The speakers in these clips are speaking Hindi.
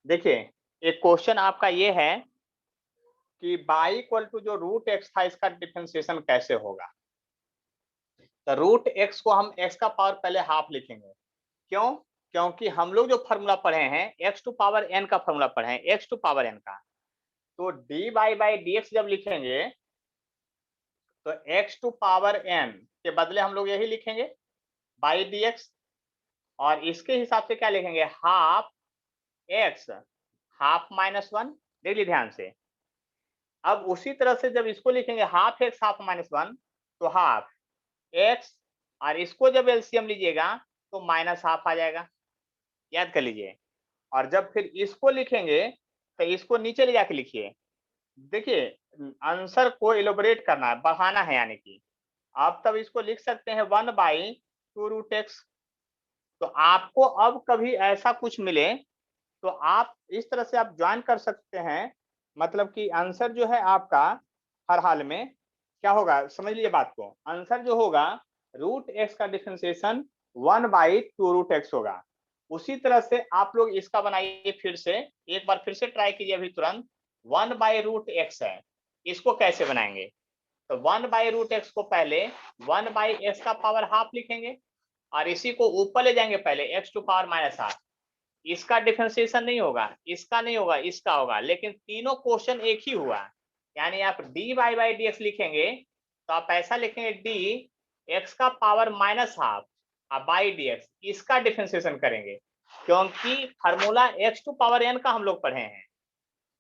देखिए एक क्वेश्चन आपका ये है कि बाई इक्वल टू जो रूट एक्स था इसका डिफरेंशिएशन कैसे होगा। तो रूट एक्स को हम एक्स का पावर पहले हाफ लिखेंगे। क्यों? क्योंकि हम लोग जो फॉर्मूला पढ़े हैं एक्स टू पावर एन का फॉर्मूला पढ़े हैं, एक्स टू पावर एन का। तो D by by D x जब लिखेंगे तो एक्स टू पावर एन के बदले हम लोग यही लिखेंगे बाई डी एक्स, और इसके हिसाब से क्या लिखेंगे, half x half minus one. देख लीजिए ध्यान से। अब उसी तरह से जब इसको लिखेंगे half x half minus one, तो हाफ एक्स, और इसको जब एलसीएम लीजिएगा तो माइनस हाफ आ जाएगा, याद कर लीजिए। और जब फिर इसको लिखेंगे तो इसको नीचे ले जाके लिखिए। देखिए आंसर को इलोबरेट करना है, बढ़ाना है, यानी कि आप तब इसको लिख सकते हैं 1/2 रूट एक्स। तो आपको अब कभी ऐसा कुछ मिले तो आप इस तरह से आप ज्वाइन कर सकते हैं, मतलब कि आंसर जो है आपका हर हाल में क्या होगा, समझ लीजिए बात को। आंसर जो होगा रूट एक्स का डिफरेंशिएशन 1/2 रूट एक्स होगा। उसी तरह से आप लोग इसका बनाइए, फिर से एक बार फिर से ट्राई कीजिए अभी तुरंत। 1/√x है, इसको कैसे बनाएंगे। तो 1/√x को पहले 1/x का पावर हाफ लिखेंगे, और इसी को ऊपर ले जाएंगे पहले x to power minus half. इसका डिफरेंशिएशन नहीं होगा, इसका नहीं होगा, इसका होगा, लेकिन तीनों क्वेश्चन एक ही हुआ। यानी आप D Y by D X लिखेंगे तो आप ऐसा लिखेंगे डी एक्स का power minus half by D X, इसका डिफरेंशिएशन करेंगे। क्योंकि formula X to power N का हम लोग पढ़े हैं।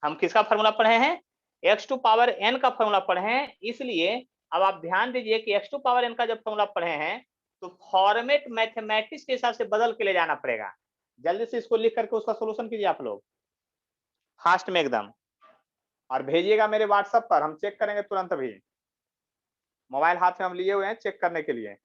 हम किसका फार्मूला पढ़े हैं, एक्स टू पावर एन का फार्मूला पढ़े हैं। इसलिए अब आप ध्यान दीजिए कि एक्स टू पावर एन का जब फार्मूला पढ़े हैं तो फॉर्मेट मैथमेटिक्स के हिसाब से बदल के ले जाना पड़ेगा। जल्दी से इसको लिख करके उसका सोल्यूशन कीजिए आप लोग, फास्ट में एकदम, और भेजिएगा मेरे व्हाट्सएप पर, हम चेक करेंगे तुरंत। अभी मोबाइल हाथ में हम लिए हुए हैं चेक करने के लिए।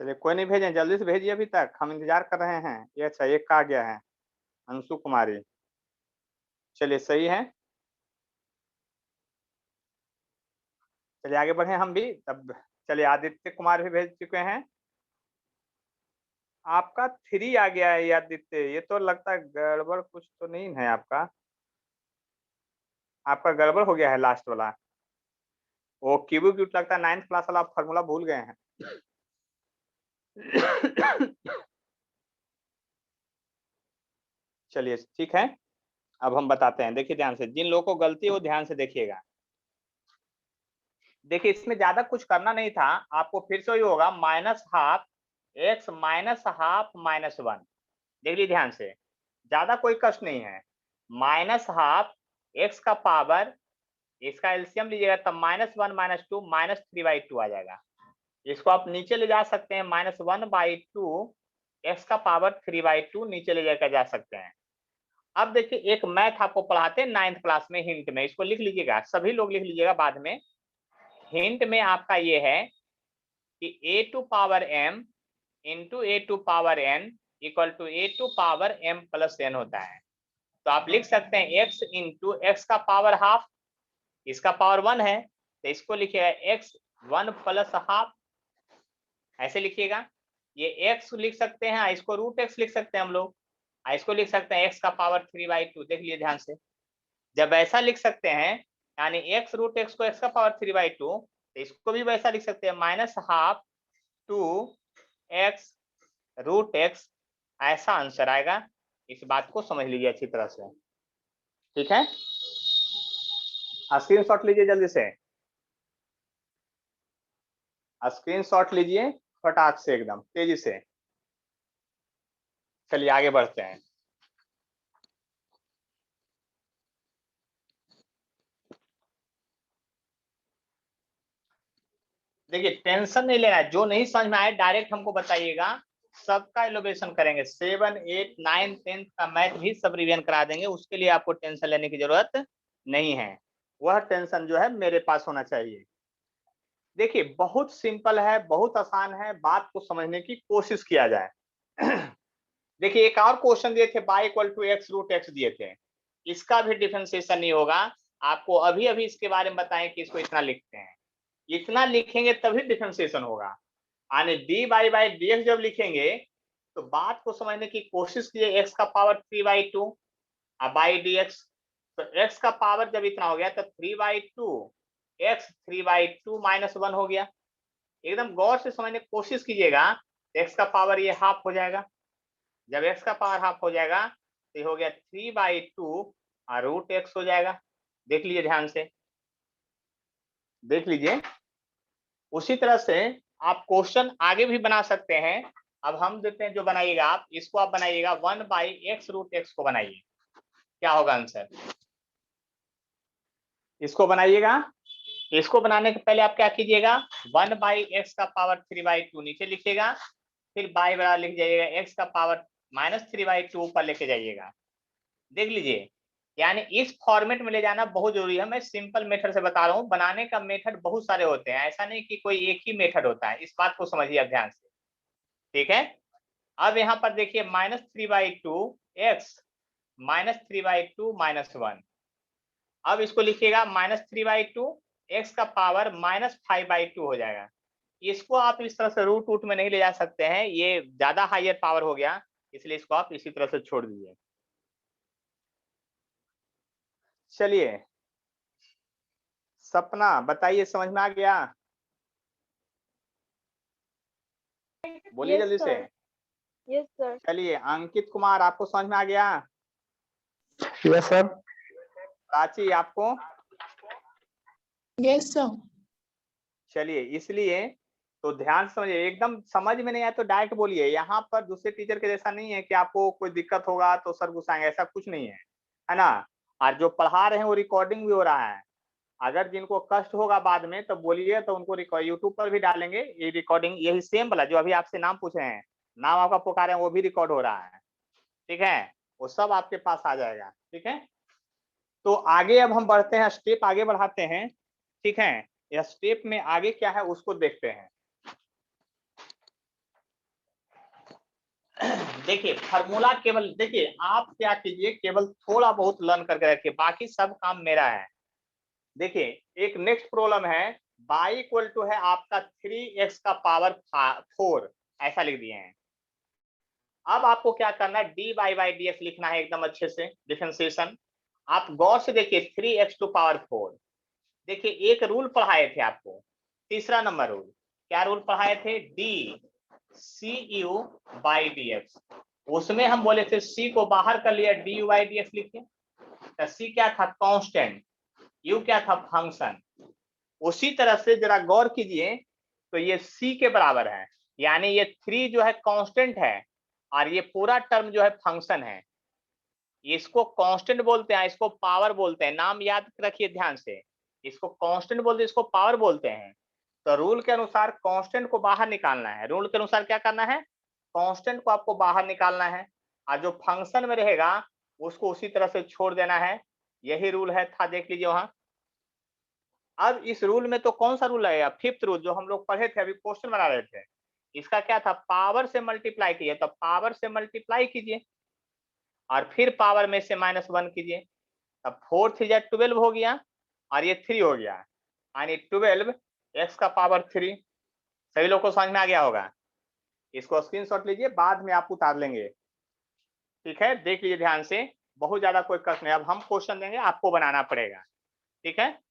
चलिए कोई नहीं भेजें, जल्दी से भेजिए, अभी तक हम इंतजार कर रहे हैं। ये अच्छा एक का आ गया है, अंशु कुमारी। चलिए सही है, चलिए आगे बढ़े हम भी तब। चलिए आदित्य कुमार भी भेज चुके हैं। आपका 3 आ गया है ये आदित्य, ये तो लगता है गड़बड़ कुछ तो नहीं है आपका। आपका गड़बड़ हो गया है लास्ट वाला। वो क्यूब लगता है 9th क्लास वाला, आप फार्मूला भूल गए हैं। चलिए ठीक है, अब हम बताते हैं। देखिए ध्यान से, जिन लोगों को गलती है वो ध्यान से देखिएगा। देखिए इसमें ज्यादा कुछ करना नहीं था आपको, फिर से ही होगा minus half x minus half minus one. देख लीजिए ध्यान से, ज्यादा कोई कष्ट नहीं है। माइनस हाफ एक्स का पावर, इसका एलसीएम लीजिएगा तब -1 -2 -3/2 आ जाएगा। इसको आप नीचे ले जा सकते हैं, -1/2 एक्स का पावर 3/2 नीचे ले जाकर जा सकते हैं। अब देखिए एक मैथ आपको पढ़ाते हैं 9th क्लास में हिंट में, इसको लिख लीजिएगा, सभी लोग लिख लीजिएगा बाद में। हिंट में आपका ये है कि a⁴m into a⁴n equal to a⁴m+n होता है। तो आप लिख सकते हैं x इंटू एक्स का पावर हाफ, इसका पावर 1 है तो इसको लिखिएगा x 1 + हाफ, ऐसे लिखिएगा। ये x लिख सकते हैं, इसको √x लिख सकते हैं हम लोग, इसको लिख सकते हैं x का पावर 3/2। देख लीजिए ध्यान से, जब ऐसा लिख सकते हैं यानी x √x को x का पावर 3/2, तो इसको भी वैसा लिख सकते हैं -12 2x √x, ऐसा आंसर आएगा। इस बात को समझ लीजिए अच्छी तरह से, ठीक है। स्क्रीनशॉट लीजिए जल्दी से, स्क्रीनशॉट लीजिए फटाक से, एकदम तेजी से। चलिए आगे बढ़ते हैं। देखिए टेंशन नहीं लेना है, जो नहीं समझ में आए डायरेक्ट हमको बताइएगा, सबका एलोबेशन करेंगे। 7, 8, 9, 10 का मैथ भी सब रिवीजन करा देंगे, उसके लिए आपको टेंशन लेने की जरूरत नहीं है। वह टेंशन जो है मेरे पास होना चाहिए। देखिए बहुत सिंपल है, बहुत आसान है, बात को समझने की कोशिश किया जाए। देखिए एक और क्वेश्चन दिए थे y = x √x दिए थे, इसका भी डिफरेंशिएशन नहीं होगा। आपको अभी अभी इसके बारे में बताएं कि इसको इतना लिखते हैं, इतना लिखेंगे तभी डिफरेंशिएशन होगा। यानी dy/dx जब लिखेंगे तो बात को समझने की कोशिश कीजिए, x का पावर 3/2 बाई dx, तो x का पावर जब इतना हो गया तो 3/2 x 3/2 -1 हो गया। एकदम गौर से समझने की कोशिश कीजिएगा, x का पावर ये हाफ हो जाएगा। जब x का पावर हाफ हो जाएगा तो ये हो गया 3/2 √x हो जाएगा। देख लीजिए ध्यान से, देख लीजिए। उसी तरह से आप क्वेश्चन आगे भी बना सकते हैं। अब हम देते हैं जो बनाइएगा आप, इसको आप बनाइएगा 1/x √x को बनाइए, क्या होगा आंसर, इसको बनाइएगा। इसको बनाने के पहले आप क्या कीजिएगा, 1/x का पावर 3/2 नीचे लिखिएगा, फिर बाई बराबर लिख जाइएगा x का पावर -3/2 ऊपर लेके जाइएगा। देख लीजिए, यानी इस फॉर्मेट में ले जाना बहुत जरूरी है। मैं सिंपल मेथड से बता रहा हूँ, बनाने का मेथड बहुत सारे होते हैं, ऐसा नहीं कि कोई एक ही मेथड होता है, इस बात को समझिए आप ध्यान से, ठीक है। अब यहाँ पर देखिए -3/2 x -3/2 -1, अब इसको लिखिएगा -3/2 x का पावर -5/2 हो जाएगा। इसको आप इस तरह से रूट में नहीं ले जा सकते हैं, ये ज्यादा हायर पावर हो गया, इसलिए इसको आप इसी तरह से छोड़ दीजिए। चलिए सपना बताइए, समझ में आ गया, बोलिए जल्दी से। Yes sir. चलिए अंकित कुमार आपको समझ में आ गया? Yes sir. प्राची आपको? Yes sir. चलिए इसलिए तो ध्यान से समझिए, एकदम समझ में नहीं आया तो डायरेक्ट बोलिए। यहाँ पर दूसरे टीचर के जैसा नहीं है कि आपको कोई दिक्कत होगा तो सर गुस्साएंगे, ऐसा कुछ नहीं है ना। और जो पढ़ा रहे हैं वो रिकॉर्डिंग भी हो रहा है, अगर जिनको कष्ट होगा बाद में तो बोलिए, तो उनको यूट्यूब पर भी डालेंगे ये रिकॉर्डिंग, यही सेम वाला जो अभी आपसे नाम पूछे हैं, नाम आपका पुकारे हैं, वो भी रिकॉर्ड हो रहा है, ठीक है, वो सब आपके पास आ जाएगा, ठीक है। तो आगे अब हम बढ़ते हैं, स्टेप आगे बढ़ाते हैं, ठीक है। यह स्टेप में आगे क्या है उसको देखते हैं। देखिए फार्मूला केवल देखिए, आप क्या कीजिए, केवल थोड़ा बहुत लर्न करके रखिए, बाकी सब काम मेरा है। देखिए एक नेक्स्ट प्रॉब्लम है, y = है आपका 3x का पावर 4, ऐसा लिख दिए हैं। अब आपको क्या करना है, dy/dx लिखना है एकदम अच्छे से, डिफरेंशिएशन। आप गौर से देखिए 3x⁴, देखिए एक रूल पढ़ाए थे आपको, तीसरा नंबर रूल, क्या रूल पढ़ाए थे, dcu/dx, उसमें हम बोले थे c को बाहर कर लिया, du/dx लिखे, तो c क्या था, कांस्टेंट, u क्या था, फंक्शन। उसी तरह से जरा गौर कीजिए, तो ये c के बराबर है, यानी ये 3 जो है कांस्टेंट है और ये पूरा टर्म जो है फंक्शन है। इसको कांस्टेंट बोलते हैं, इसको पावर बोलते हैं। नाम याद रखिए ध्यान से, इसको कांस्टेंट बोलते हैं, इसको पावर बोलते हैं। तो रूल के अनुसार कांस्टेंट को बाहर निकालना है। रूल के अनुसार क्या करना है, कांस्टेंट को आपको बाहर निकालना है, और जो फंक्शन में रहेगा उसको उसी तरह से छोड़ देना है। यही रूल है था, देख लीजिए वहां। अब इस रूल में तो कौन सा रूल आएगा, फिफ्थ रूल जो हम लोग पढ़े थे, अभी क्वेश्चन बना रहे थे। इसका क्या था, पावर से मल्टीप्लाई कीजिए, तो पावर से मल्टीप्लाई कीजिए और फिर पावर में से -1 कीजिए। तब 4 3 12 हो गया और ये 3 हो गया, यानी 12 x का पावर 3। सभी लोग को समझ में आ गया होगा। इसको स्क्रीनशॉट लीजिए, बाद में आप उतार लेंगे। ठीक है, देख लीजिए ध्यान से, बहुत ज्यादा कोई कष्ट नहीं। अब हम क्वेश्चन देंगे, आपको बनाना पड़ेगा। ठीक है,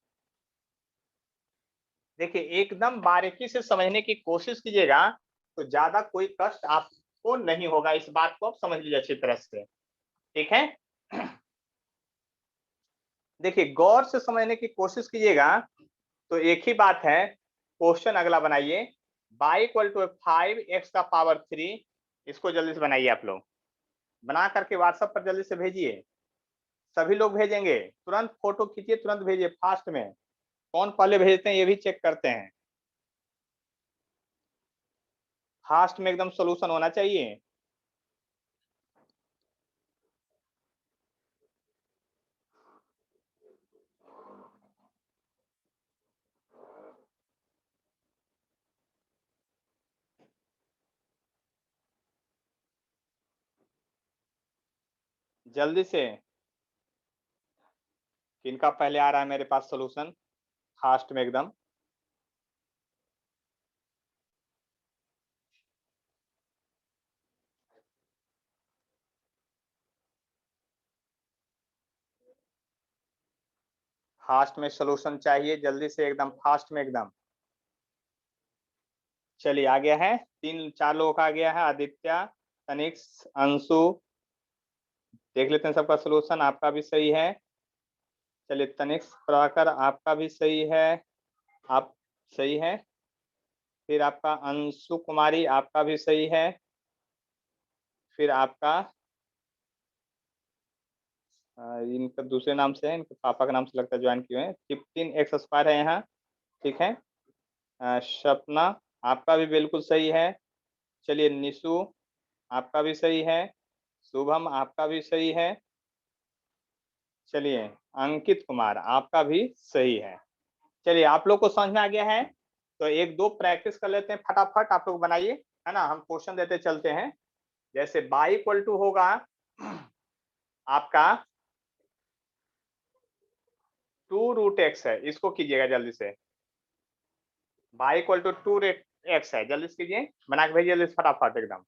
देखिए एकदम बारीकी से समझने की कोशिश कीजिएगा, तो ज्यादा कोई कष्ट आपको नहीं होगा। इस बात को आप समझ लीजिए अच्छी तरह से। ठीक है, देखिए गौर से समझने की कोशिश कीजिएगा, तो एक ही बात है। क्वेश्चन अगला बनाइए, y इक्वल टू 5x का पावर 3। इसको जल्दी से बनाइए, आप लोग बना करके व्हाट्सएप पर जल्दी से भेजिए। सभी लोग भेजेंगे, तुरंत फोटो खींचिए, तुरंत भेजिए फास्ट में। कौन पहले भेजते हैं ये भी चेक करते हैं। फास्ट में एकदम सोल्यूशन होना चाहिए। जल्दी से, किनका पहले आ रहा है मेरे पास सोल्यूशन, फास्ट में एकदम। फास्ट में सोल्यूशन चाहिए, जल्दी से एकदम फास्ट में एकदम। चलिए आ गया है, 3 4 लोगों का आ गया है। आदित्य, तनिष्क, अंशु, देख लेते हैं सबका सोल्यूशन। आपका भी सही है। चलिए तनिष्क, प्रभाकर आपका भी सही है, आप सही है। फिर आपका अंशु कुमारी, आपका भी सही है। फिर आपका इनका दूसरे नाम से है, इनके पापा का नाम से लगता है ज्वाइन किए हैं। 15x स्क्वायर है यहाँ। ठीक है, सपना आपका भी बिल्कुल सही है। चलिए निशु, आपका भी सही है। शुभम आपका भी सही है। चलिए अंकित कुमार आपका भी सही है। चलिए आप लोग को समझ में आ गया है, तो एक दो प्रैक्टिस कर लेते हैं फटाफट। आप लोग बनाइए, है ना, हम क्वेश्चन देते चलते हैं। जैसे y इक्वल टू होगा आपका 2√x है, इसको कीजिएगा जल्दी से। y इक्वल टू 2x है, जल्दी से कीजिए, बना के भेजिए जल्दी से फटाफट एकदम।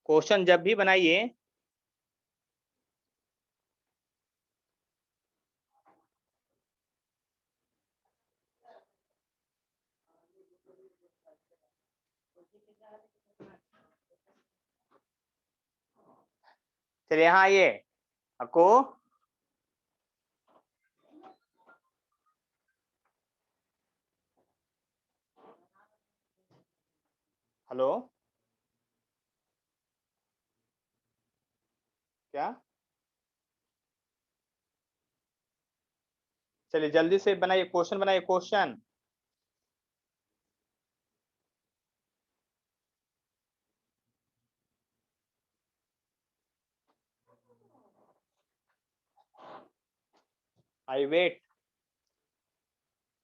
क्वेश्चन जब भी बनाइए, चलिए यहाँ आइए आपको। हेलो, क्या, चलिए जल्दी से बनाइए क्वेश्चन, बनाइए क्वेश्चन। I wait.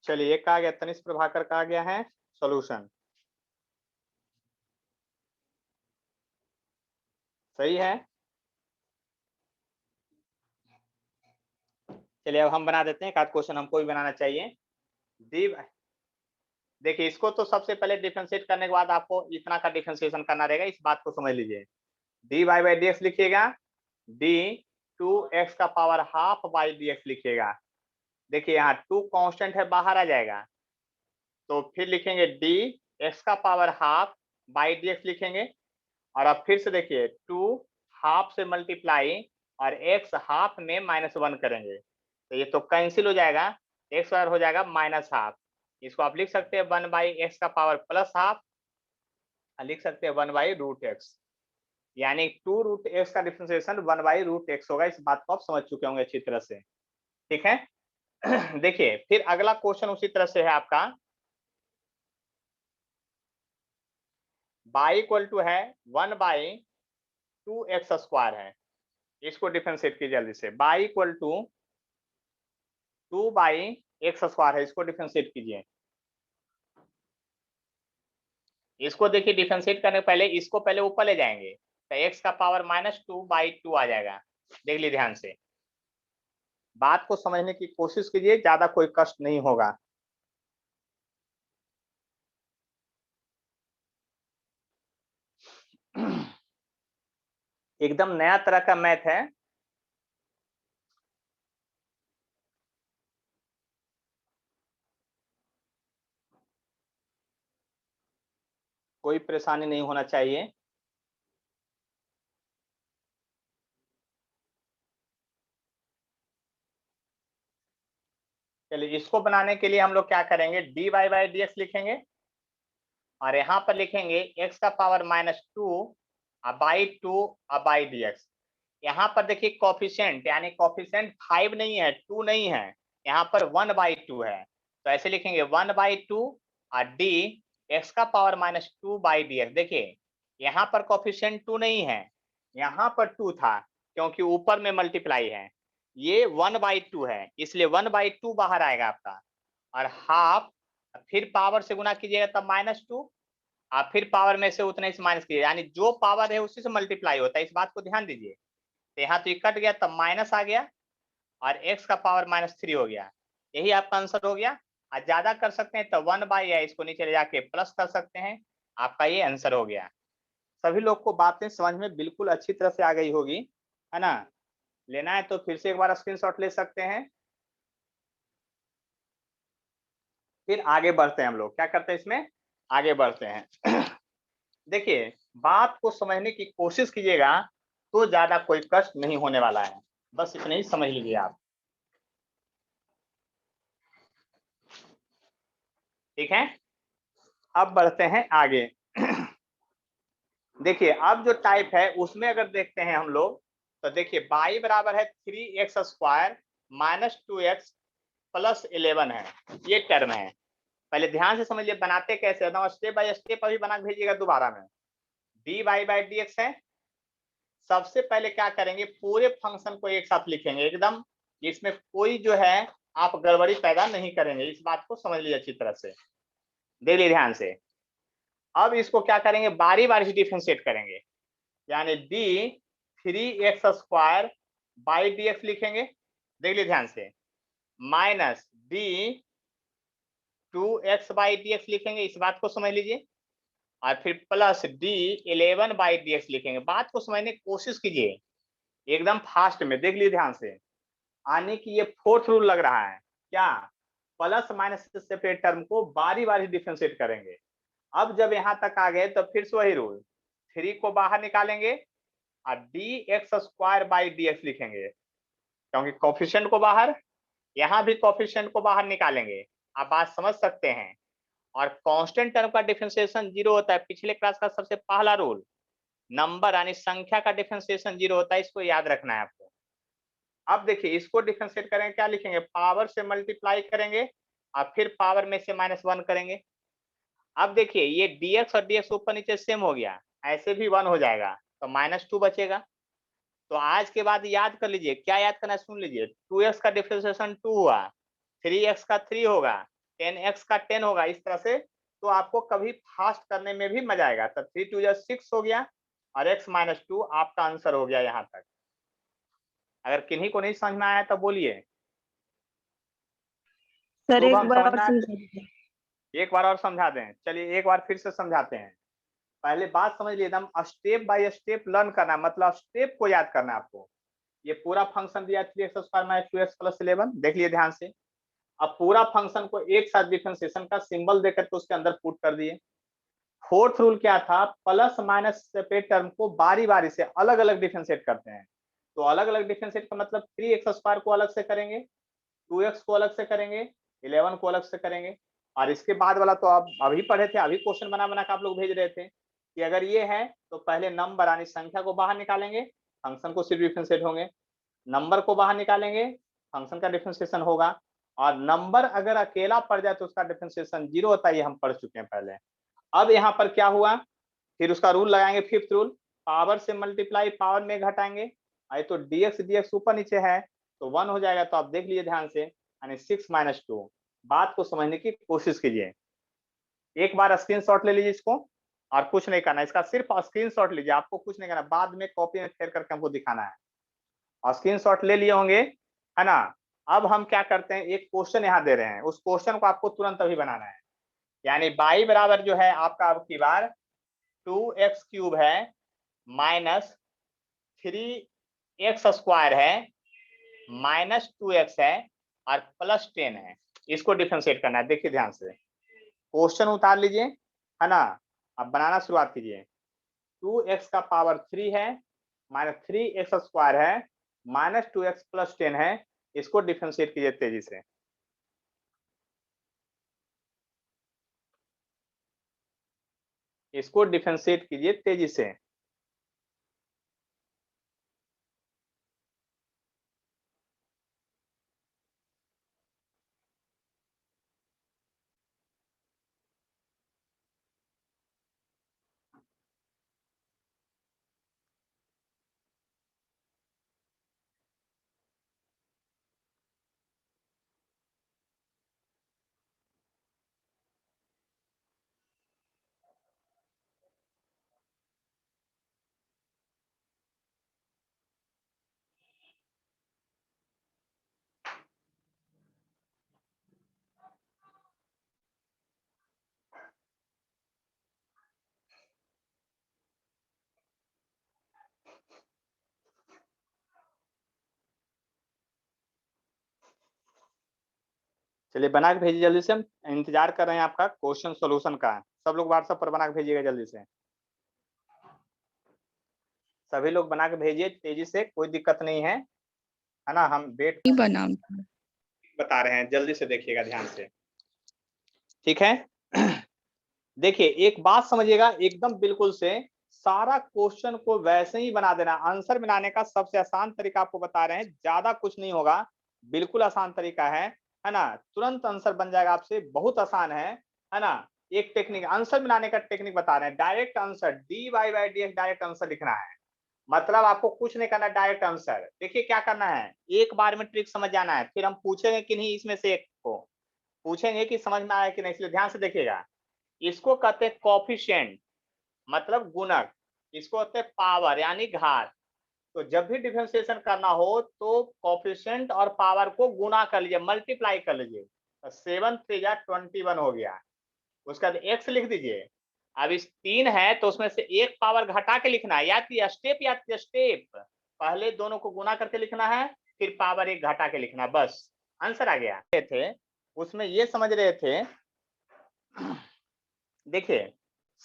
चलिए एक आ गया, तनिष्क प्रभाकर का आ गया है सॉल्यूशन। सही है। चलिए अब हम बना देते हैं, एक आध क्वेश्चन हमको भी बनाना चाहिए। डी, देखिए इसको तो सबसे पहले डिफरेंशिएट करने के बाद आपको इतना का डिफरेंशिएशन करना रहेगा, इस बात को समझ लीजिए। dy बाई डी एक्स लिखिएगा, d 2x का power half by D X लिखिएगा। देखिए यहाँ 2 कांस्टेंट है, बाहर आ जाएगा, तो फिर लिखेंगे d x का power half by D X लिखेंगे। और अब फिर से देखिए 2 हाफ से मल्टीप्लाई और x हाफ में -1 करेंगे, तो ये तो कैंसिल हो जाएगा, x हो जाएगा -हाफ। इसको आप लिख सकते हैं 1 बाई एक्स का पावर प्लस हाफ लिख सकते हैं 1/√x, यानी 2√x का डिफरेंशिएशन 1/√x होगा। इस बात को आप समझ चुके होंगे अच्छी तरह से, ठीक है। देखिए फिर अगला क्वेश्चन उसी तरह से है आपका, y इक्वल टू है 1/2x² है, इसको डिफरेंशिएट कीजिए जल्दी से। y इक्वल टू 2/x² है, इसको डिफरेंशिएट कीजिए। इसको देखिए डिफरेंशिएट करने के पहले इसको पहले ऊपर ले जाएंगे तो x का पावर -2/2 आ जाएगा। देख लीजिए ध्यान से, बात को समझने की कोशिश कीजिए, ज्यादा कोई कष्ट नहीं होगा। एकदम नया तरह का मैथ है। कोई परेशानी नहीं होना चाहिए। चलिए इसको बनाने के लिए हम लोग क्या करेंगे, dy/dx लिखेंगे और यहाँ पर लिखेंगे x का पावर -2/2/dx। यहाँ पर देखिए कोफिशिएंट, यानी कोफिशिएंट 5 नहीं है, 2 नहीं है, यहाँ पर 1/2 है। तो ऐसे लिखेंगे 1/2 और d x का पावर -2/dx। देखिए यहाँ पर कोफिशिएंट 2 नहीं है, यहाँ पर 2 था क्योंकि ऊपर में मल्टीप्लाई है। ये 1/2 है, इसलिए 1/2 बाहर आएगा आपका, और हाफ फिर पावर से गुना कीजिएगा तब -2, आप फिर पावर में से उतने से माइनस कीजिए, यानी जो पावर है उसी से मल्टीप्लाई होता है। इस बात को ध्यान दीजिए। तो यहाँ तो ये कट गया तब माइनस आ गया और x का पावर -3 हो गया। यही आपका आंसर हो गया। और ज्यादा कर सकते हैं तो 1/, इसको नीचे ले जाके प्लस कर सकते हैं, आपका ये आंसर हो गया। सभी लोग को बातें समझ में बिल्कुल अच्छी तरह से आ गई होगी, है ना। लेना है तो फिर से एक बार स्क्रीनशॉट ले सकते हैं। फिर आगे बढ़ते हैं, हम लोग क्या करते हैं इसमें, आगे बढ़ते हैं। देखिए बात को समझने की कोशिश कीजिएगा तो ज्यादा कोई कष्ट नहीं होने वाला है, बस इतना ही समझ लीजिए आप, ठीक है। अब बढ़ते हैं आगे। देखिए अब जो टाइप है उसमें अगर देखते हैं हम लोग, तो देखिए y बराबर है 3x² -2x + 11 है, ये टर्म है। पहले ध्यान से समझिए बनाते कैसे, एकदम स्टेप बाय स्टेप अभी बना के भेजिएगा दोबारा में। dy/dx है, सबसे पहले क्या करेंगे, पूरे फंक्शन को एक साथ लिखेंगे एकदम, इसमें कोई जो है आप गड़बड़ी पैदा नहीं करेंगे। इस बात को समझ लीजिए अच्छी तरह से, देख लीजिए ध्यान से। अब इसको क्या करेंगे, बारी बारी से डिफरेंशिएट करेंगे, यानी d3x² लिखेंगे, देख लीजिए ध्यान से, -d2x/dx लिखेंगे, इस बात को समझ लीजिए, और फिर प्लस d11/dx लिखेंगे। बात को समझने की कोशिश कीजिए एकदम फास्ट में, देख लीजिए ध्यान से, आने की ये फोर्थ रूल लग रहा है क्या, प्लस माइनस से सेपरेट टर्म को बारी बारी डिफरेंशिएट करेंगे। अब जब यहां तक आ गए तो फिर से वही रूल, 3 को बाहर निकालेंगे और dx² लिखेंगे, क्योंकि कोफिशिएंट को बाहर, यहां भी कोफिशिएंट को बाहर निकालेंगे। आप बात समझ सकते हैं। और कांस्टेंट टर्म का डिफरेंशिएशन 0 होता है, पिछले क्लास का सबसे पहला रूल, नंबर यानी संख्या का डिफरेंशिएशन 0 होता है, इसको याद रखना है आपको। अब देखिए इसको डिफरेंशिएट करेंगे, क्या लिखेंगे, पावर से मल्टीप्लाई करेंगे और फिर पावर में से -1 करेंगे। अब देखिए ये dx और dx ऊपर नीचे सेम हो गया, ऐसे भी 1 हो जाएगा तो -2 बचेगा। तो आज के बाद याद कर लीजिए, क्या याद करना है सुन लीजिए, 2x का डिफरेंशिएशन 2 हुआ, 3x का 3 होगा, 10x का 10 होगा, इस तरह से। तो आपको कभी फास्ट करने में भी मजा आएगा। तो 3 2 6 हो गया और x -2 आपका आंसर हो गया यहाँ तक। अगर किन्हीं को नहीं समझ में आया तो बोलिए। सर एक शुभम बार और समझना है, समझाइए। एक बार और समझा दें, चलिए एक बार फिर से समझाते हैं। पहले बात समझ लिए, एकदम स्टेप बाय स्टेप लर्न करना, मतलब स्टेप को याद करना है आपको। ये पूरा फंक्शन दिया 3x² -2x + 11, देख लिए ध्यान से। अब पूरा फंक्शन को एक साथ डिफरेंशिएशन का सिंबल देकर के उसके अंदर पुट कर दिए। फोर्थ रूल क्या था, प्लस माइनस सेपरेट टर्म को बारी बारी से अलग अलग डिफरेंशिएट करते हैं। तो अलग अलग डिफरेंशिएट का मतलब 3x² को अलग से करेंगे, 2x को अलग से करेंगे, 11 को अलग से करेंगे। और इसके बाद वाला तो आप अभी पढ़े थे, अभी क्वेश्चन बना बना के आप लोग भेज रहे थे। कि अगर ये है तो पहले नंबर यानी संख्या को बाहर निकालेंगे, फंक्शन को सिर्फ डिफरेंशिएट होंगे, नंबर को बाहर निकालेंगे, फंक्शन का डिफरेंशिएशन होगा, और नंबर अगर अकेला पड़ जाए तो उसका डिफरेंशिएशन 0 होता है, ये हम पढ़ चुके हैं पहले। अब यहाँ पर क्या हुआ, फिर उसका रूल लगाएंगे, फिफ्थ रूल, पावर से मल्टीप्लाई पावर में घटाएंगे, आई तो dx dx ऊपर नीचे है तो 1 हो जाएगा। तो आप देख लीजिए ध्यान से, यानी 6 - 2। बात को समझने की कोशिश कीजिए, एक बार स्क्रीनशॉट ले लीजिए इसको, और कुछ नहीं करना, इसका सिर्फ स्क्रीनशॉट लीजिए, आपको कुछ नहीं करना, बाद में कॉपी में फेर करके हमको दिखाना है। और स्क्रीनशॉट ले लिए होंगे, है ना। अब हम क्या करते हैं, एक क्वेश्चन यहाँ दे रहे हैं, उस क्वेश्चन को आपको तुरंत अभी बनाना है। यानी y बराबर जो है आपका अब की बार 2x³ है माइनस 3x² है माइनस 2x है और प्लस 10 है। इसको डिफरेंशिएट करना है। देखिए ध्यान से, क्वेश्चन उतार लीजिए, है ना। अब बनाना शुरुआत कीजिए। 2x का पावर 3 है माइनस 3x² है माइनस 2x प्लस 10 है। इसको डिफरेंशिएट कीजिए तेजी से। इसको डिफरेंशिएट कीजिए तेजी से। चलिए बना के भेजिए जल्दी से, हम इंतजार कर रहे हैं आपका क्वेश्चन सॉल्यूशन का। सब लोग व्हाट्सएप पर बना के भेजिएगा जल्दी से, सभी लोग बना के भेजिए तेजी से, कोई दिक्कत नहीं है ना। हम वेट बना बता रहे हैं, जल्दी से देखिएगा ध्यान से, ठीक है। देखिए एक बात समझिएगा, एकदम बिल्कुल से सारा क्वेश्चन को वैसे ही बना देना। आंसर बनाने का सबसे आसान तरीका आपको बता रहे हैं, ज्यादा कुछ नहीं होगा, बिल्कुल आसान तरीका है ना। तुरंत आंसर बन जाएगा आपसे, बहुत आसान है ना। एक टेक्निक आंसर बनाने का टेक्निक बता रहे हैं, direct answer dy/dx direct answer लिखना है। मतलब आपको कुछ नहीं करना, डायरेक्ट आंसर। देखिए क्या करना है, एक बार में ट्रिक समझ जाना है, फिर हम पूछेंगे कि नहीं इसमें से एक को पूछेंगे कि समझ में आया कि नहीं, इसलिए ध्यान से देखिएगा। इसको कहते हैं कोफिशिएंट, मतलब गुणक। इसको कहते हैं पावर यानी घात। तो जब भी डिफरेंशिएशन करना हो तो कोफिशिएंट और पावर को गुणा कर लीजिए, मल्टीप्लाई कर लीजिए। तो 7 × 3 = 21 हो गया। उसका x लिख दीजिए। अब इस 3 है तो उसमें से एक पावर घटा के लिखना है, याद किया स्टेप। पहले दोनों को गुणा करके लिखना है, फिर पावर एक घटा के लिखना, बस आंसर आ गया। थे उसमें ये समझ रहे थे, देखिए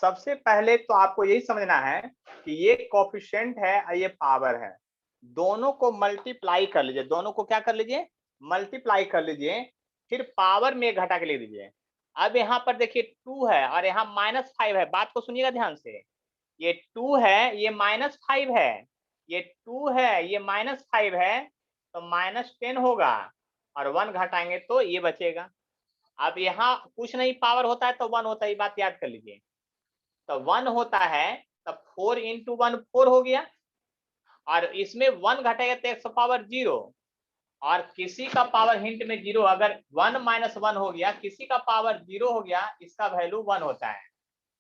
सबसे पहले तो आपको यही समझना है कि ये कोफिशिएंट है और ये पावर है, दोनों को मल्टीप्लाई कर लीजिए। दोनों को क्या कर लीजिए, मल्टीप्लाई कर लीजिए, फिर पावर में घटा के लिख दीजिए। अब यहाँ पर देखिए 2 है और यहाँ -5 है। बात को सुनिएगा ध्यान से, ये 2 है ये -5 है, ये 2 है ये -5 है, तो -10 होगा, और 1 घटाएंगे तो ये बचेगा। अब यहाँ कुछ नहीं, पावर होता है तो 1 होता है, ये बात याद कर लीजिए। तो 1 होता है तब 4 × 1 4 हो गया, और इसमें 1 घटेगा तो x पावर 0, और किसी का पावर हिंट में 0, अगर 1 - 1 हो गया, किसी का पावर 0 हो गया, इसका वैल्यू 1 होता है।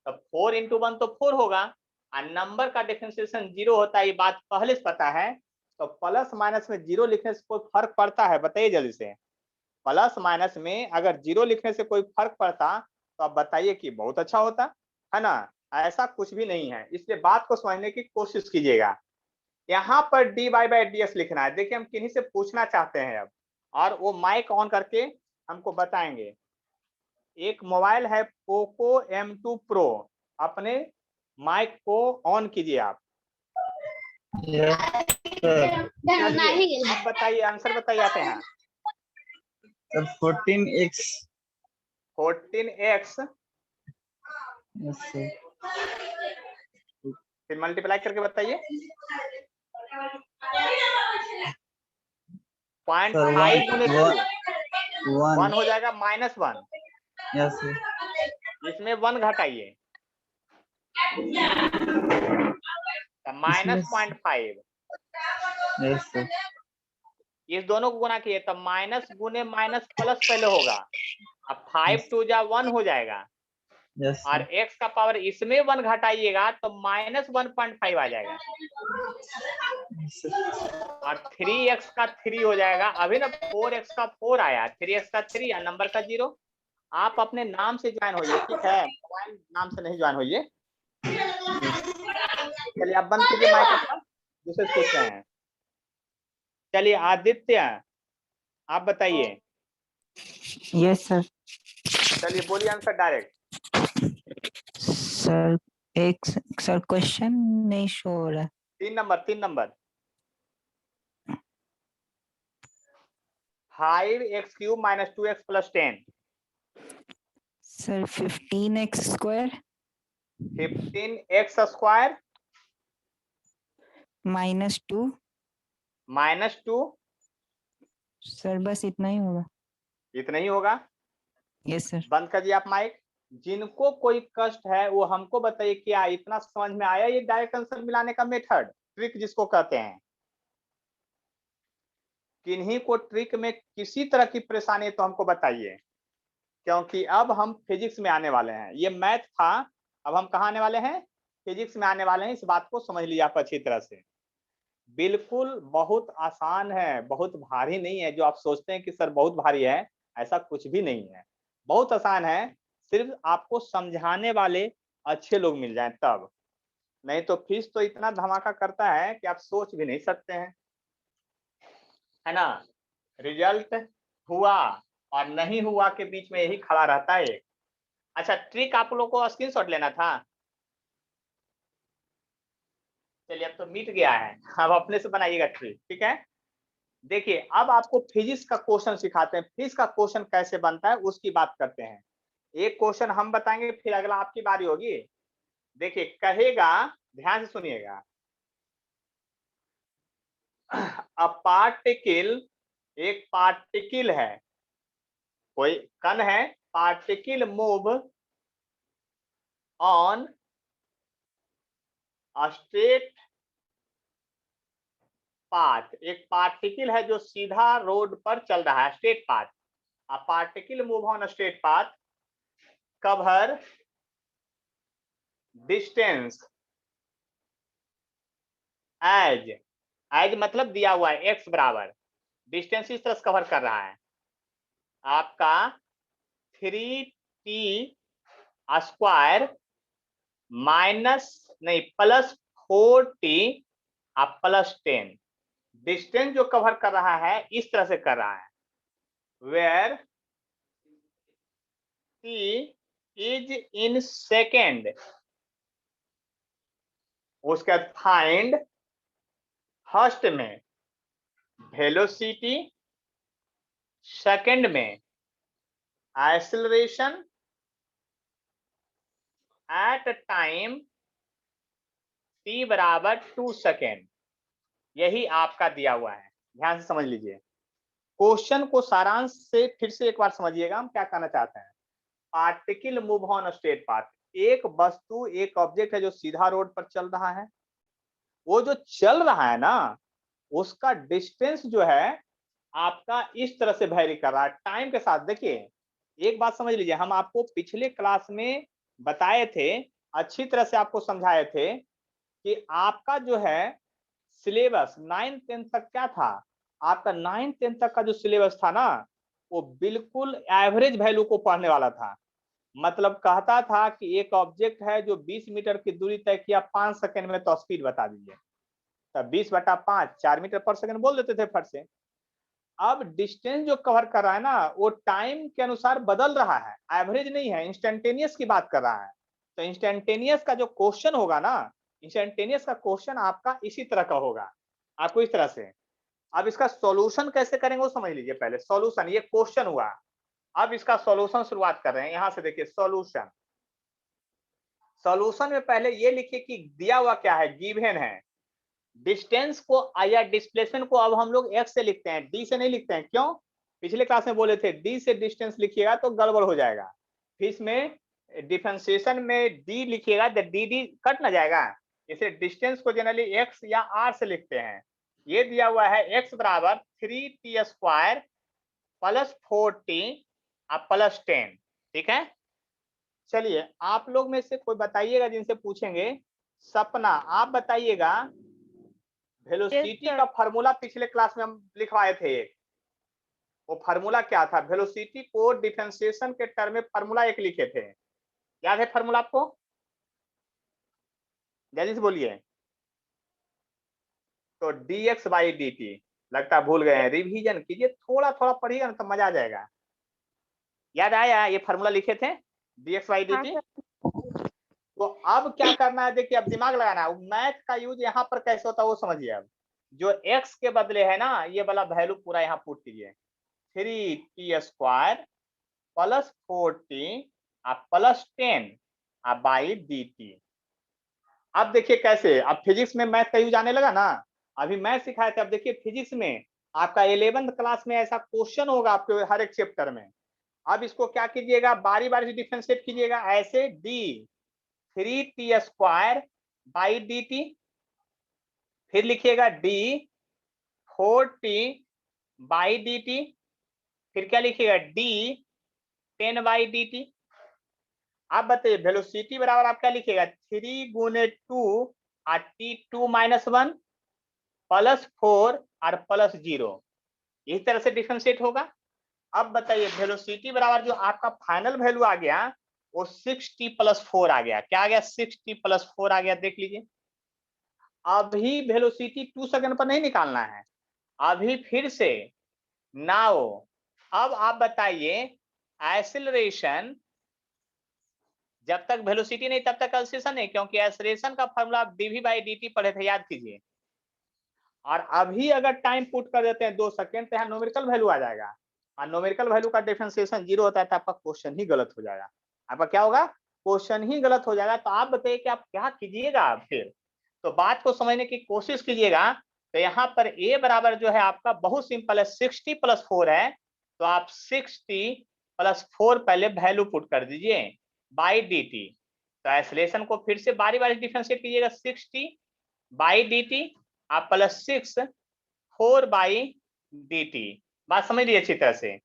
तो 4 × 1 तो 4 होगा, और नंबर का डिफरेंशिएशन 0 होता है, ये बात पहले से पता है। तो प्लस माइनस में 0 लिखने से कोई फर्क पड़ता है, बताइए जल्दी से। प्लस माइनस में अगर 0 लिखने से कोई फर्क पड़ता तो आप बताइए कि बहुत अच्छा होता, है ना। ऐसा कुछ भी नहीं है, इसलिए बात को समझने की कोशिश कीजिएगा। यहाँ पर dy/dx लिखना है। देखिए हम किन्हीं से पूछना चाहते हैं अब, और वो माइक ऑन करके हमको बताएंगे। एक मोबाइल है पोको M2 Pro, अपने माइक को ऑन कीजिए आप। चलिए अब बताइए, आंसर बताइए आते हैं। 14x 14x फिर मल्टीप्लाई करके बताइए। 0.5 गुने 1 हो जाएगा -1। यस इसमें 1 घटाइए -0.5। Yes sir. इस दोनों को गुना किए तब माइनस गुने माइनस प्लस पहले होगा। अब 5 2 जा 1 हो जाएगा यस और x का पावर इसमें 1 घटाइएगा तो -1.5 आ जाएगा और 3x का 3 हो जाएगा। अभी ना 4x का 4 आया, 3x का 3 या नंबर का 0। आप अपने नाम से ज्वाइन होइए, ठीक है, मोबाइल नाम से नहीं ज्वाइन होइए। चलिए आप बंद कीजिए माइक अपना, दूसरे से पूछ रहे हैं। चलिए आदित्य आप बताइए। Yes sir. चलिए बोलिए आंसर डायरेक्ट। सर एक सर क्वेश्चन नहीं शो हो रहा। 3 number 5x³ - 2x + 10। Sir 15x square 15x² -2। -2। Sir बस इतना ही होगा। इतना ही होगा। Yes sir. बंद करिए आप माइक। जिनको कोई कष्ट है वो हमको बताइए, क्या इतना समझ में आया ये डायरेक्ट आंसर मिलाने का मेथड, ट्रिक जिसको कहते हैं? किन्हीं को ट्रिक में किसी तरह की परेशानी है तो हमको बताइए, क्योंकि अब हम फिजिक्स में आने वाले हैं। ये मैथ था, अब हम कहाँ आने वाले हैं? फिजिक्स में आने वाले हैं। इस बात को समझ लिया आप अच्छी तरह से। बिल्कुल बहुत आसान है, बहुत भारी नहीं है। जो आप सोचते हैं कि सर बहुत भारी है, ऐसा कुछ भी नहीं है, बहुत आसान है। सिर्फ आपको समझाने वाले अच्छे लोग मिल जाएं तब, नहीं तो फीस तो इतना धमाका करता है कि आप सोच भी नहीं सकते हैं, है ना। रिजल्ट हुआ और नहीं हुआ के बीच में यही खड़ा रहता है एक। अच्छा ट्रिक आप लोगों को स्क्रीनशॉट लेना था। चलिए अब तो मिट गया है, अब अपने से बनाइएगा ट्रिक, ठीक है। देखिए अब आपको फिजिक्स का क्वेश्चन सिखाते हैं। फिजिक्स का क्वेश्चन कैसे बनता है उसकी बात करते हैं। एक क्वेश्चन हम बताएंगे, फिर अगला आपकी बारी होगी। देखिए कहेगा, ध्यान से सुनिएगा। अ पार्टिकल, एक पार्टिकल है, कोई कण है, particle move on straight path. एक पार्टिकल है जो सीधा रोड पर चल रहा है, straight path. A particle move on straight path cover distance as मतलब दिया हुआ है x बराबर, डिस्टेंस इस तरह से कवर कर रहा है आपका 3t² plus 4t plus 10। Distance जो कवर कर रहा है इस तरह से कर रहा है, where t is in second. उसके बाद फाइंड फर्स्ट में वेलोसिटी, सेकंड में एक्सेलरेशन एट टाइम t बराबर 2 सेकेंड। यही आपका दिया हुआ है, ध्यान से समझ लीजिए। क्वेश्चन को सारांश से फिर से एक बार समझिएगा, हम क्या कहना चाहते हैं। Particle move on straight path, एक वस्तु, एक ऑब्जेक्ट है जो सीधा रोड पर चल रहा है। वो जो चल रहा है ना, उसका डिस्टेंस जो है आपका इस तरह से वैरी कर रहा है टाइम के साथ। देखिए एक बात समझ लीजिए, हम आपको पिछले क्लास में बताए थे, अच्छी तरह से आपको समझाए थे कि आपका जो है सिलेबस 9th 10th तक क्या था। आपका 9th 10th तक का जो सिलेबस था ना, वो बिल्कुल एवरेज वैल्यू को पढ़ने वाला था। मतलब कहता था कि एक ऑब्जेक्ट है जो 20 मीटर की दूरी तय किया 5 सेकंड में, तो स्पीड बता दीजिए। तब 20/5 4 मीटर पर सेकंड बोल देते थे फट से। अब डिस्टेंस जो कवर कर रहा है ना, वो टाइम के अनुसार बदल रहा है, एवरेज नहीं है, इंस्टेंटेनियस की बात कर रहा है। तो इंस्टेंटेनियस का जो क्वेश्चन होगा ना, इंस्टेंटेनियस का क्वेश्चन आपका इसी तरह का होगा, आपको इस तरह से। अब इसका सॉल्यूशन कैसे करेंगे वो समझ लीजिए पहले। सॉल्यूशन, ये क्वेश्चन हुआ, अब इसका सॉल्यूशन शुरुआत कर रहे हैं। यहां से देखिए सॉल्यूशन। सॉल्यूशन में पहले ये लिखिए कि दिया हुआ क्या है, गिवन है। डिस्टेंस को या डिस्प्लेसमेंट को अब हम लोग एक्स से लिखते हैं, डी से नहीं लिखते हैं। क्यों? पिछले क्लास में बोले थे डी से डिस्टेंस लिखिएगा तो गड़बड़ हो जाएगा। फिर इसमें डिफरेंशिएशन में डी लिखिएगा तो डी डी कट ना जाएगा। इसे डिस्टेंस को जनरली एक्स या आर से लिखते हैं। ये दिया हुआ है एक्स बराबर 3t square plus 4t plus 10। ठीक है, चलिए आप लोग में से कोई बताइएगा जिनसे पूछेंगे। सपना आप बताइएगा, वेलोसिटी का फार्मूला पिछले क्लास में हम लिखवाए थे एक, वो फार्मूला क्या था? वेलोसिटी को डिफरेंशिएशन के टर्म में फार्मूला एक लिखे थे, याद है फार्मूला आपको? जल्दी से बोलिए। तो dx बाई dt, लगता भूल गए हैं, रिवीजन कीजिए, थोड़ा थोड़ा पढ़िएगा ना तो मजा आ जाएगा। याद आया ये फार्मूला लिखे थे dx बाई dt? तो अब क्या करना है, देखिए अब दिमाग लगाना है। मैथ का यूज यहाँ पर कैसे होता है वो समझिए। अब जो x के बदले है ना, ये वाला वैल्यू पूरा यहाँ पुट कीजिए, 3t square plus 4t plus 10 by dt। अब देखिए कैसे, अब फिजिक्स में मैथ का यूज आने लगा ना, अभी मैथ सिखाए थे। अब देखिए फिजिक्स में आपका 11th क्लास में ऐसा क्वेश्चन होगा आपके हर एक चैप्टर में। अब इसको क्या कीजिएगा, बारी बारी से डिफरेंशिएट कीजिएगा ऐसे, D 3t square by dt, फिर लिखिएगा डी 4t बाई dt, फिर क्या लिखिएगा डी 10 बाई dt। आप बताइए वेलोसिटी बराबर आप क्या लिखिएगा, 3 गुने 2 और t2 माइनस 1 प्लस 4 और प्लस 0। इस तरह से डिफरेंशिएट होगा। अब बताइए वेलोसिटी बराबर जो आपका फाइनल वैल्यू आ गया वो 6t प्लस 4 आ गया। क्या आ गया? 6t प्लस 4 आ गया, देख लीजिए। अभी वेलोसिटी 2 सेकंड पर नहीं निकालना है, अभी फिर से नाउ। अब आप बताइए एक्सीलरेशन, जब तक वेलोसिटी नहीं तब तक एक्सीलरेशन नहीं, क्योंकि एक्सीलरेशन का फॉर्मूला आप dv बाई dt पढ़े थे, याद कीजिए। और अभी अगर टाइम पुट कर देते हैं 2 सेकंड तो यहाँ न्यूमेरिकल वैल्यू आ जाएगा, और न्यूमेरिकल वैल्यू का डिफरेंशिएशन 0 होता है तो आपका क्वेश्चन ही गलत हो जाएगा। आपका क्या होगा? क्वेश्चन ही गलत हो जाएगा। तो आप बताइए कि आप क्या कीजिएगा फिर? तो बात को समझने की कोशिश कीजिएगा। तो यहाँ पर a बराबर जो है आपका बहुत सिंपल है, 60 प्लस 4 है। तो आप 60 प्लस 4 पहले वैल्यू पुट कर दीजिए बाई dt। तो एक्सीलरेशन को फिर से बारी बारी डिफरेंशिएट कीजिएगा, 60 बाई dt आप प्लस 6 4 बाई dt। बात समझ लीजिए अच्छी तरह से।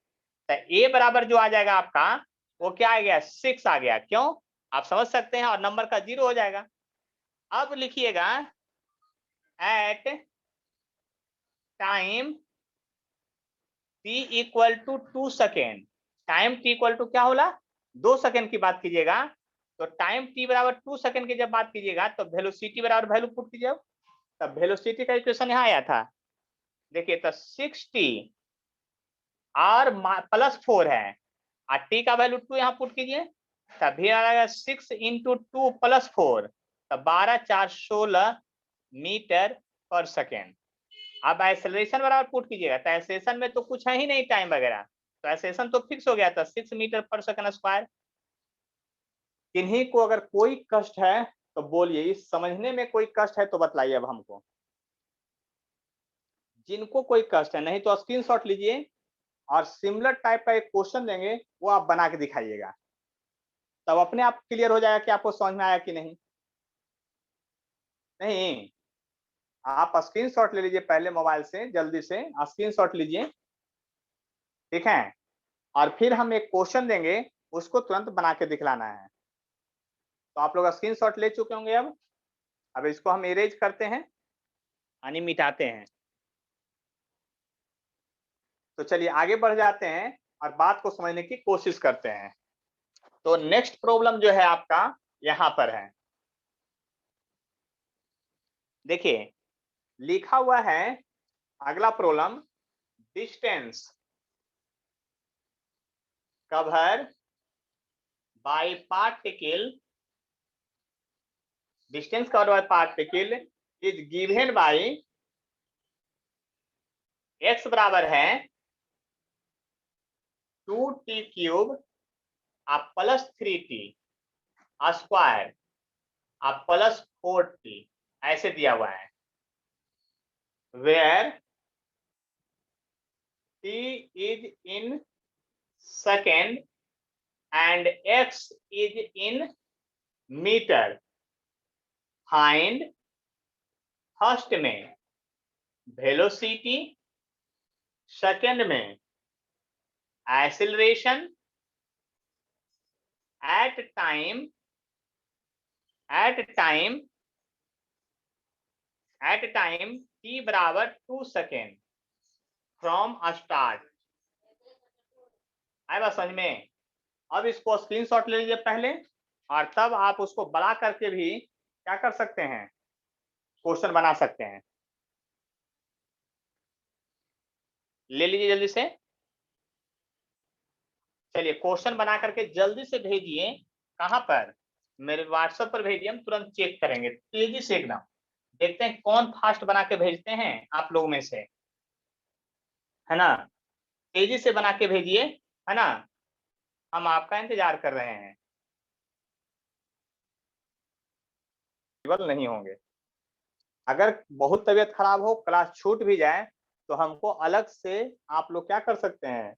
तो a बराबर जो आ जाएगा आपका वो क्या आ गया, 6 आ गया। क्यों? आप समझ सकते हैं, और नंबर का 0 हो जाएगा। अब लिखिएगा at time t equal to 2 second. Time t equal to क्या होला, 2 सेकेंड की बात कीजिएगा। तो टाइम t बराबर 2 सेकेंड की जब बात कीजिएगा तो वेलोसिटी बराबर वैल्यू पुट कीजिए। तब वेलोसिटी का इक्वेशन यहाँ आया था, देखिए तो 60 और प्लस 4 है, और टी का वैल्यू 2 यहाँ पुट कीजिए, तभी आएगा 6 इंटू 2 प्लस 4, तब 12 4 16 मीटर पर सेकेंड। अब एक्सेलरेशन बराबर पुट कीजिएगा, तो एक्सेलरेशन में तो कुछ है ही नहीं टाइम वगैरह, तो एक्सेलरेशन तो फिक्स हो गया था 6 मीटर पर सेकेंड स्क्वायर। किन्हीं को अगर कोई कष्ट है तो बोलिए, इस समझने में कोई कष्ट है तो बतलाइए अब हमको। जिनको कोई कष्ट है, नहीं तो स्क्रीनशॉट लीजिए और सिमिलर टाइप का एक क्वेश्चन देंगे वो आप बना के दिखाइएगा, तब अपने आप क्लियर हो जाएगा कि आपको समझ में आया कि नहीं। नहीं, आप स्क्रीनशॉट ले लीजिए पहले मोबाइल से, जल्दी से स्क्रीनशॉट लीजिए, ठीक है। और फिर हम एक क्वेश्चन देंगे, उसको तुरंत बना के दिखलाना है। तो आप लोग स्क्रीनशॉट ले चुके होंगे। अब इसको हम इरेज करते हैं यानी मिटाते हैं। तो चलिए आगे बढ़ जाते हैं और बात को समझने की कोशिश करते हैं। तो नेक्स्ट प्रॉब्लम जो है आपका यहां पर है, देखिए लिखा हुआ है अगला problem, distance cover by particle, distance cover by particle is given by x बराबर है 2t cube plus 3t square अब +40 ऐसे दिया हुआ है, where t is in second and x is in metre. Find first में वेलोसिटी, सेकंड में एक्सीलरेशन एट टाइम t बराबर 2 सेकेंड फ्रॉम स्टार्ट। आए बात समझ में? अब इसको स्क्रीनशॉट ले लीजिए पहले, और तब आप उसको बड़ा करके भी क्या कर सकते हैं, क्वेश्चन बना सकते हैं। ले लीजिए जल्दी से, चलिए क्वेश्चन बना करके जल्दी से भेजिए। कहां पर? मेरे व्हाट्सएप पर भेजिए, हम तुरंत चेक करेंगे तेजी से एकदम। देखते हैं कौन फास्ट बना के भेजते हैं आप लोगों में से, है ना? तेजी से बना के भेजिए, है ना? हम आपका इंतजार कर रहे हैं, नहीं होंगे। अगर बहुत तबीयत खराब हो, क्लास छूट भी जाए, तो हमको अलग से आप लोग क्या कर सकते हैं,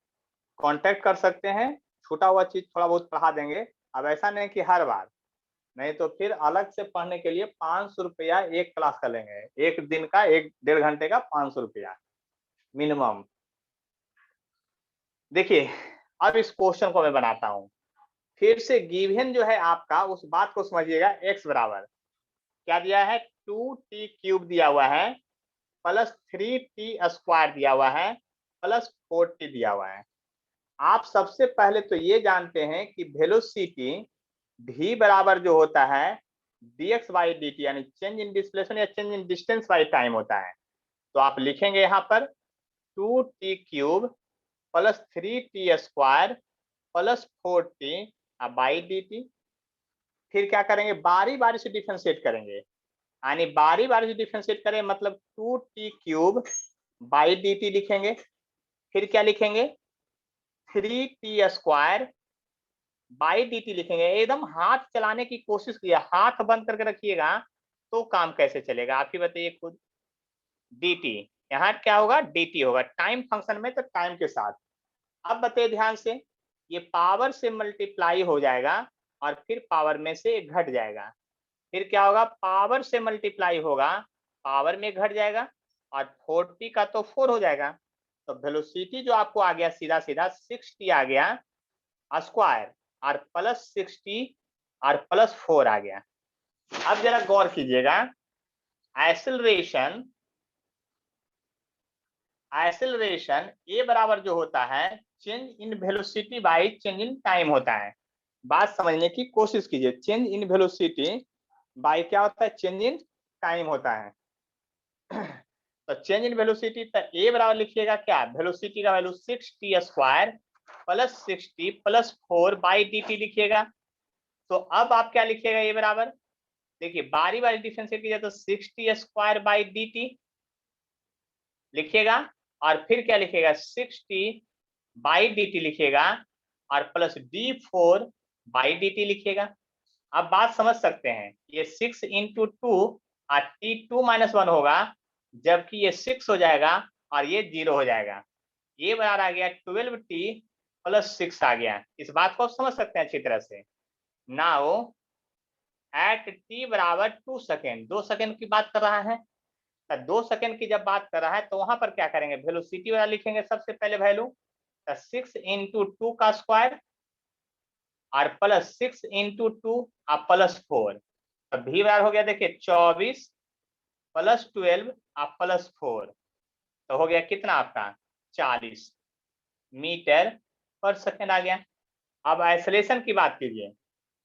कांटेक्ट कर सकते हैं, छूटा हुआ चीज थोड़ा बहुत पढ़ा देंगे। अब ऐसा नहीं कि हर बार, नहीं तो फिर अलग से पढ़ने के लिए 500 रुपया एक क्लास का लेंगे, एक दिन का 1-1.5 घंटे का 500 रुपया मिनिमम। देखिए अब इस क्वेश्चन को मैं बनाता हूं फिर से। गिवन जो है आपका, उस बात को समझिएगा। x बराबर क्या दिया है, 2t³ दिया हुआ है, +3t² दिया हुआ है, +4t दिया हुआ है। आप सबसे पहले तो ये जानते हैं कि वेलोसिटी v बराबर जो होता है dx/dt, यानी चेंज इन डिस्प्लेसमेंट या change in distance by time होता है। तो आप लिखेंगे यहाँ पर 2t³ +3t² +4t by dt। फिर क्या करेंगे, बारी बारी से डिफरेंशिएट करेंगे, यानी बारी बारी से डिफरेंशिएट करें मतलब 2t³ बाई dt लिखेंगे। फिर क्या लिखेंगे, 3t² बाई dt लिखेंगे। एकदम हाथ चलाने की कोशिश कीजिए, हाथ बंद करके रखिएगा तो काम कैसे चलेगा आप ही बताइए खुद। dt यहाँ क्या होगा, dt होगा टाइम फंक्शन में, तो टाइम के साथ। अब बताइए ध्यान से, ये पावर से मल्टीप्लाई हो जाएगा और फिर पावर में से घट जाएगा। फिर क्या होगा, पावर से मल्टीप्लाई होगा, पावर में घट जाएगा, और 40 का तो 4 हो जाएगा। तो वेलोसिटी जो आपको आ गया सीधा सीधा 60 आ गया स्क्वायर, और +60 और +4 आ गया। अब जरा गौर कीजिएगा, एक्सेलरेशन ए बराबर जो होता है change in velocity by change in time होता है। बात समझने की कोशिश कीजिए, चेंज इन वेलोसिटी बाई क्या होता है, चेंज इन टाइम होता है। तो चेंज इन वेलोसिटी, तो ए बराबर लिखिएगा क्या, वेलोसिटी का वैल्यू 6t² +60 +4 बाई dt लिखिएगा। तो अब आप क्या लिखिएगा, ए बराबर, देखिए बारी बारी डिफरेंशिएट कीजिए, तो 60² बाई dt लिखिएगा, और फिर क्या लिखिएगा, 60 बाई dt लिखिएगा, और +d4 बाई dt लिखिएगा। अब बात समझ सकते हैं, ये 6 × 2 और t2-1 होगा, जबकि ये 6 हो जाएगा और ये 0 हो जाएगा। ये बराबर आ गया 12t + 6 आ गया। इस बात को आप समझ सकते हैं अच्छी तरह से। नाउ एट t बराबर 2 सेकेंड, 2 सेकेंड की बात कर रहा है, 2 सेकेंड की जब बात कर रहा है तो वहां पर क्या करेंगे, वेलोसिटी वाला लिखेंगे सबसे पहले वैल्यू, 6 × 2 का स्क्वायर और +6 × 2 और +4। तो v बराबर हो गया, देखिए 24 + 12 और +4, तो हो गया कितना आपका 40 मीटर पर सेकेंड आ गया। अब एक्सेलरेशन की बात कीजिए,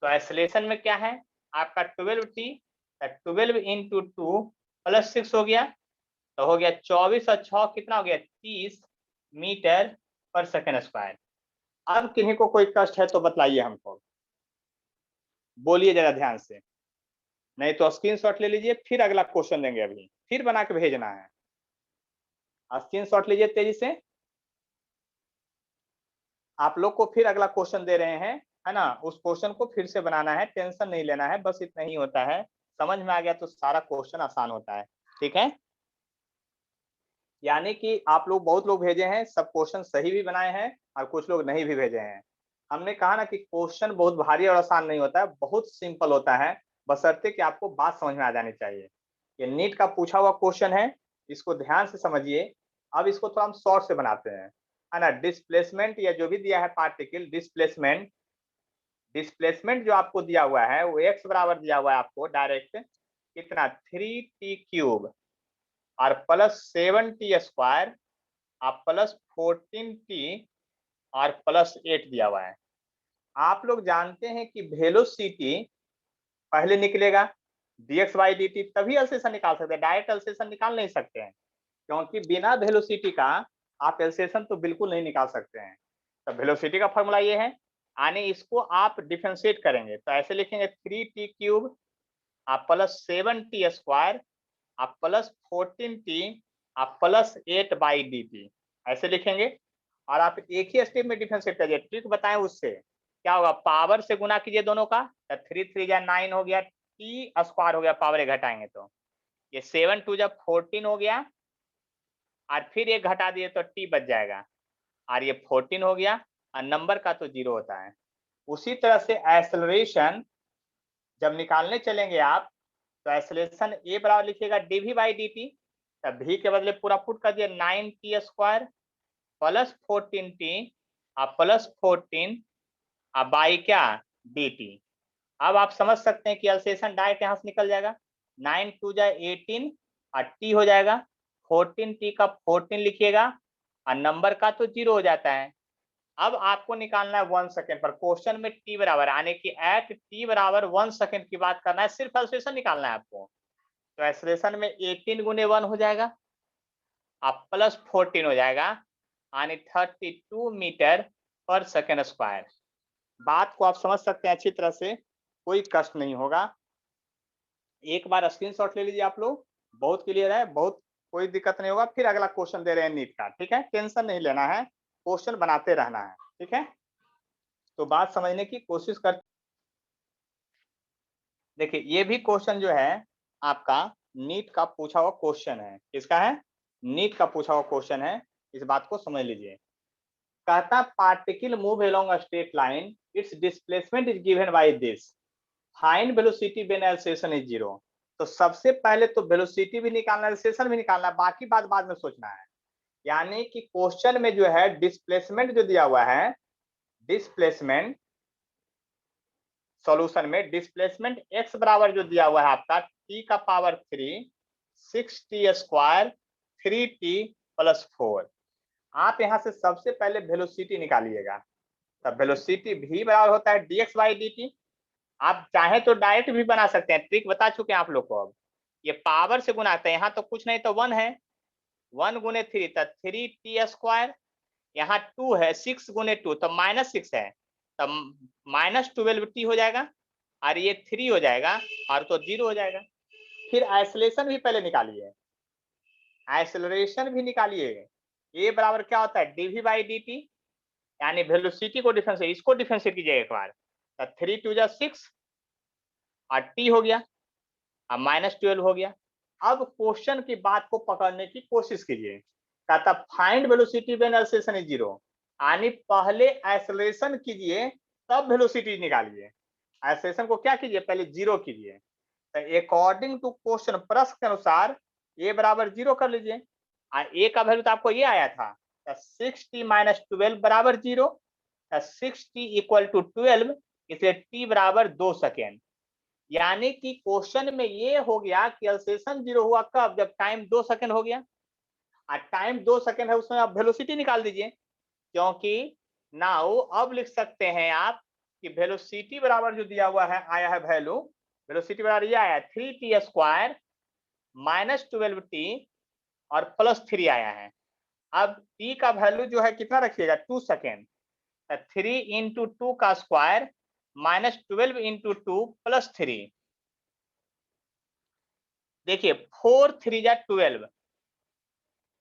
तो एक्सेलरेशन में क्या है आपका 12t, 12 × 2 + 6 हो गया, तो हो गया 24 और 6 कितना हो गया 30 मीटर पर सेकेंड स्क्वायर। अब किन्हीं को कोई कष्ट है तो बतलाइए हमको, बोलिए जरा ध्यान से, नहीं तो स्क्रीनशॉट ले लीजिए, फिर अगला क्वेश्चन देंगे, अभी फिर बना के भेजना है। स्क्रीनशॉट लीजिए तेजी से, आप लोग को फिर अगला क्वेश्चन दे रहे हैं, है ना, उस क्वेश्चन को फिर से बनाना है, टेंशन नहीं लेना है, बस इतना ही होता है। समझ में आ गया तो सारा क्वेश्चन आसान होता है। ठीक है, यानी कि आप लोग बहुत लोग भेजे हैं, सब क्वेश्चन सही भी बनाए हैं और कुछ लोग नहीं भी भेजे हैं। हमने कहा ना कि क्वेश्चन बहुत भारी और आसान नहीं होता है, बहुत सिंपल होता है, बशर्ते कि आपको बात समझ में आ जानी चाहिए। ये नीट का पूछा हुआ क्वेश्चन है, इसको ध्यान से समझिए। अब इसको थोड़ा हम शॉर्ट से बनाते हैं, है ना। डिस्प्लेसमेंट या जो भी दिया है पार्टिकल डिस्प्लेसमेंट, डिस्प्लेसमेंट जो आपको दिया हुआ है वो x बराबर दिया हुआ है आपको डायरेक्ट कितना 3t³ और प्लस 7t² और प्लस 14t और प्लस 8 दिया हुआ है। आप लोग जानते हैं कि वेलोसिटी पहले निकलेगा dx बाई dt, तभी एलसेशन निकाल सकते हैं, डायरेक्ट एलसेशन निकाल नहीं सकते हैं, क्योंकि बिना वेलोसिटी का आप एलसेशन तो बिल्कुल नहीं निकाल सकते हैं। तो वेलोसिटी का फॉर्मूला ये है, यानी इसको आप डिफरेंशिएट करेंगे तो ऐसे लिखेंगे 3t³ आप प्लस 7t² आप प्लस 14t आप प्लस 8 बाई dt, ऐसे लिखेंगे। और आप एक ही स्टेप में डिफरेंशिएट करिए, ट्रिक बताएं उससे क्या होगा, पावर से गुना कीजिए दोनों का, तो 3 3 जा 9 हो गया, t² हो गया, पावर घटाएंगे तो ये 7 2 जा 14 हो गया, और फिर ये घटा दिए तो t बच जाएगा, और ये 14 हो गया, और नंबर का तो 0 होता है। उसी तरह से एक्सेलरेशन जब निकालने चलेंगे आप, तो एक्सेलरेशन ए बराबर लिखिएगा dv बाई dt, तब v के बदले पूरा पुट कर दिए 9t² प्लस 14t और प्लस 14 और बाई क्या dt। अब आप समझ सकते हैं कि एक्सेलरेशन डायरेक्ट यहाँ से निकल जाएगा, 9 2 जा 18 और t हो जाएगा, 14t का 14 लिखिएगा और नंबर का तो 0 हो जाता है। अब आपको निकालना है 1 सेकेंड पर, क्वेश्चन में t बराबर यानी कि एट t बराबर 1 सेकेंड की बात करना है, सिर्फ एक्सेलरेशन निकालना है आपको। तो एक्सेलरेशन में 18 गुने 1 हो जाएगा आप प्लस 14 हो जाएगा, यानी 32 मीटर पर सेकेंड स्क्वायर। बात को आप समझ सकते हैं अच्छी तरह से, कोई कष्ट नहीं होगा। एक बार स्क्रीनशॉट ले लीजिए आप लोग, बहुत क्लियर है, बहुत कोई दिक्कत नहीं होगा। फिर अगला क्वेश्चन दे रहे हैं नीट का, ठीक है, टेंशन नहीं लेना है, क्वेश्चन बनाते रहना है। ठीक है, तो बात समझने की कोशिश कर। देखिए ये भी क्वेश्चन जो है आपका नीट का पूछा हुआ क्वेश्चन है, किसका है, नीट का पूछा हुआ क्वेश्चन है, इस बात को समझ लीजिए। कहता particle move along a straight line, it's displacement is given by this, find velocity when acceleration is 0। तो सबसे पहले तो वेलोसिटी भी निकालना है, एक्सेलरेशन भी निकालना है, बाकी बात बाद में सोचना है। यानी कि क्वेश्चन में जो है डिस्प्लेसमेंट जो दिया हुआ है, डिस्प्लेसमेंट सॉल्यूशन में डिस्प्लेसमेंट x बराबर जो दिया हुआ है आपका t का पावर 3 6t² 3t प्लस 4। आप यहां से सबसे पहले वेलोसिटी निकालिएगा, तब वेलोसिटी v बराबर होता है dx बाई dt। आप चाहे तो डायरेक्ट भी बना सकते हैं, ट्रिक बता चुके हैं आप लोग को। अब ये पावर से गुना है, यहाँ तो कुछ नहीं तो 1 है, 1 गुने 3 तो 3t², यहाँ 2 है, 6 गुने 2 तो -6 है, तब -12t हो जाएगा, और ये 3 हो जाएगा और तो 0 हो जाएगा। फिर आइसोलेशन भी पहले निकालिए, आइसोलेशन भी निकालिए। ये बराबर क्या होता है dv बाई dt, यानी वेलोसिटी को डिफरेंशिएट, इसको डिफरेंशिएट कीजिए एक बार, तो 3 2 जा 6 और t हो गया और -12 हो गया। अब क्वेश्चन की बात को पकड़ने की कोशिश कीजिए, कहता find velocity when acceleration is 0, यानी पहले एक्सेलरेशन कीजिए तब वेलोसिटी निकालिए। एक्सेलरेशन को क्या कीजिए, पहले 0 कीजिए। तो अकॉर्डिंग टू क्वेश्चन प्रश्न के अनुसार a बराबर 0 कर लीजिए, और a का वैल्यू तो आपको ये आया था, तो 6t - 12 बराबर 0, 6t = 12, इसलिए t बराबर 2 सेकेंड। यानी कि क्वेश्चन में ये हो गया कि एक्सेलरेशन 0 हुआ कब, जब टाइम 2 सेकेंड हो गया, और टाइम 2 सेकेंड है उसमें आप वेलोसिटी निकाल दीजिए, क्योंकि नाउ अब लिख सकते हैं आप कि वेलोसिटी बराबर जो दिया हुआ है आया है वैल्यू, वेलोसिटी बराबर ये आया 3t² -12t और प्लस 3 आया है। अब t का वैल्यू जो है कितना रखिएगा 2 सेकेंड, 3 × 2 का स्क्वायर -12 × 2 प्लस 3, देखिए 4 3 जा 12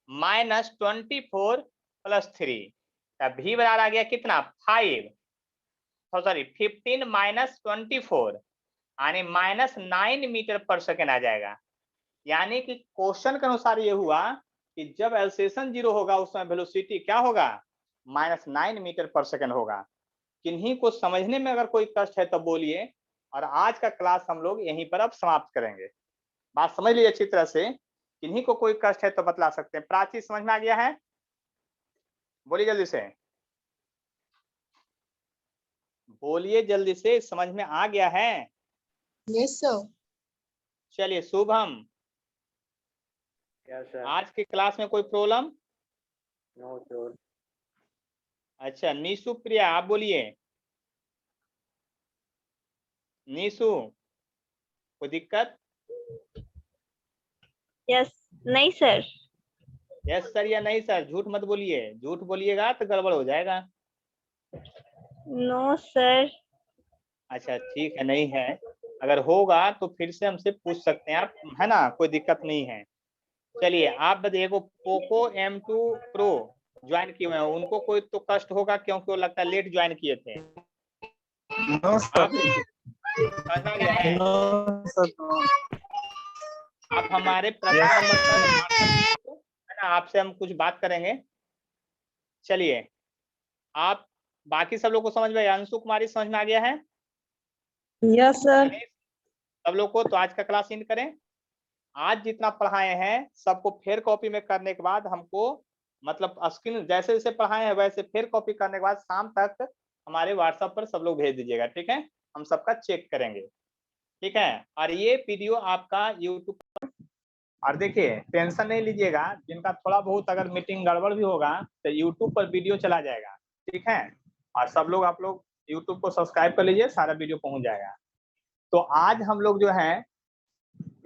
-24 प्लस 3, तब v बराबर आ गया कितना 5, सॉरी 15 माइनस 24 यानी -9 मीटर पर सेकेंड आ जाएगा। यानी कि क्वेश्चन के अनुसार ये हुआ कि जब एल्सेशन 0 होगा उस समय वेलोसिटी क्या होगा, -9 मीटर पर सेकेंड होगा। किन्हीं को समझने में अगर कोई कष्ट है तो बोलिए, और आज का क्लास हम लोग यहीं पर अब समाप्त करेंगे। बात समझ लीजिए अच्छी तरह से। किन्हीं को कोई कष्ट है तो बतला सकते हैं। प्राची समझ में आ गया है? बोलिए जल्दी से, बोलिए जल्दी से, समझ में आ गया है? Yes sir. चलिए शुभम, यस सर। आज की क्लास में कोई प्रॉब्लम? No sir. अच्छा नीशु प्रिया आप बोलिए। नीशु कोई दिक्कत? यस नहीं सर। यस सर या नहीं सर? झूठ मत बोलिए, झूठ बोलिएगा तो गड़बड़ हो जाएगा। No sir. अच्छा ठीक है, नहीं है। अगर होगा तो फिर से हमसे पूछ सकते हैं आप, है ना, कोई दिक्कत नहीं है। चलिए आप देखो, पोको M2 Pro ज्वाइन किए हुए हैं, उनको कोई तो कष्ट होगा क्योंकि वो लगता है लेट ज्वाइन किए थे। No, sir. आप समझ गया है? No, sir. No. आप हमारे प्रथम नंबर पर है ना, आपसे हम कुछ बात करेंगे। चलिए आप बाकी सब लोग को समझ में आया? अंशु कुमारी समझ में आ गया है? Yes sir. सब लोग को। तो आज का क्लास एंड करें। आज जितना पढ़ाए हैं सबको फेयर कॉपी में करने के बाद हमको, मतलब स्क्रीन जैसे जैसे पढ़ाए हैं वैसे फेयर कॉपी करने के बाद शाम तक हमारे व्हाट्सएप पर सब लोग भेज दीजिएगा, ठीक है? हम सबका चेक करेंगे, ठीक है? और ये वीडियो आपका यूट्यूब पर, और देखिए टेंशन नहीं लीजिएगा, जिनका थोड़ा बहुत अगर मीटिंग गड़बड़ भी होगा तो यूट्यूब पर वीडियो चला जाएगा, ठीक है? और सब लोग आप लोग यूट्यूब को सब्सक्राइब कर लीजिए, सारा वीडियो पहुंच जाएगा। तो आज हम लोग जो है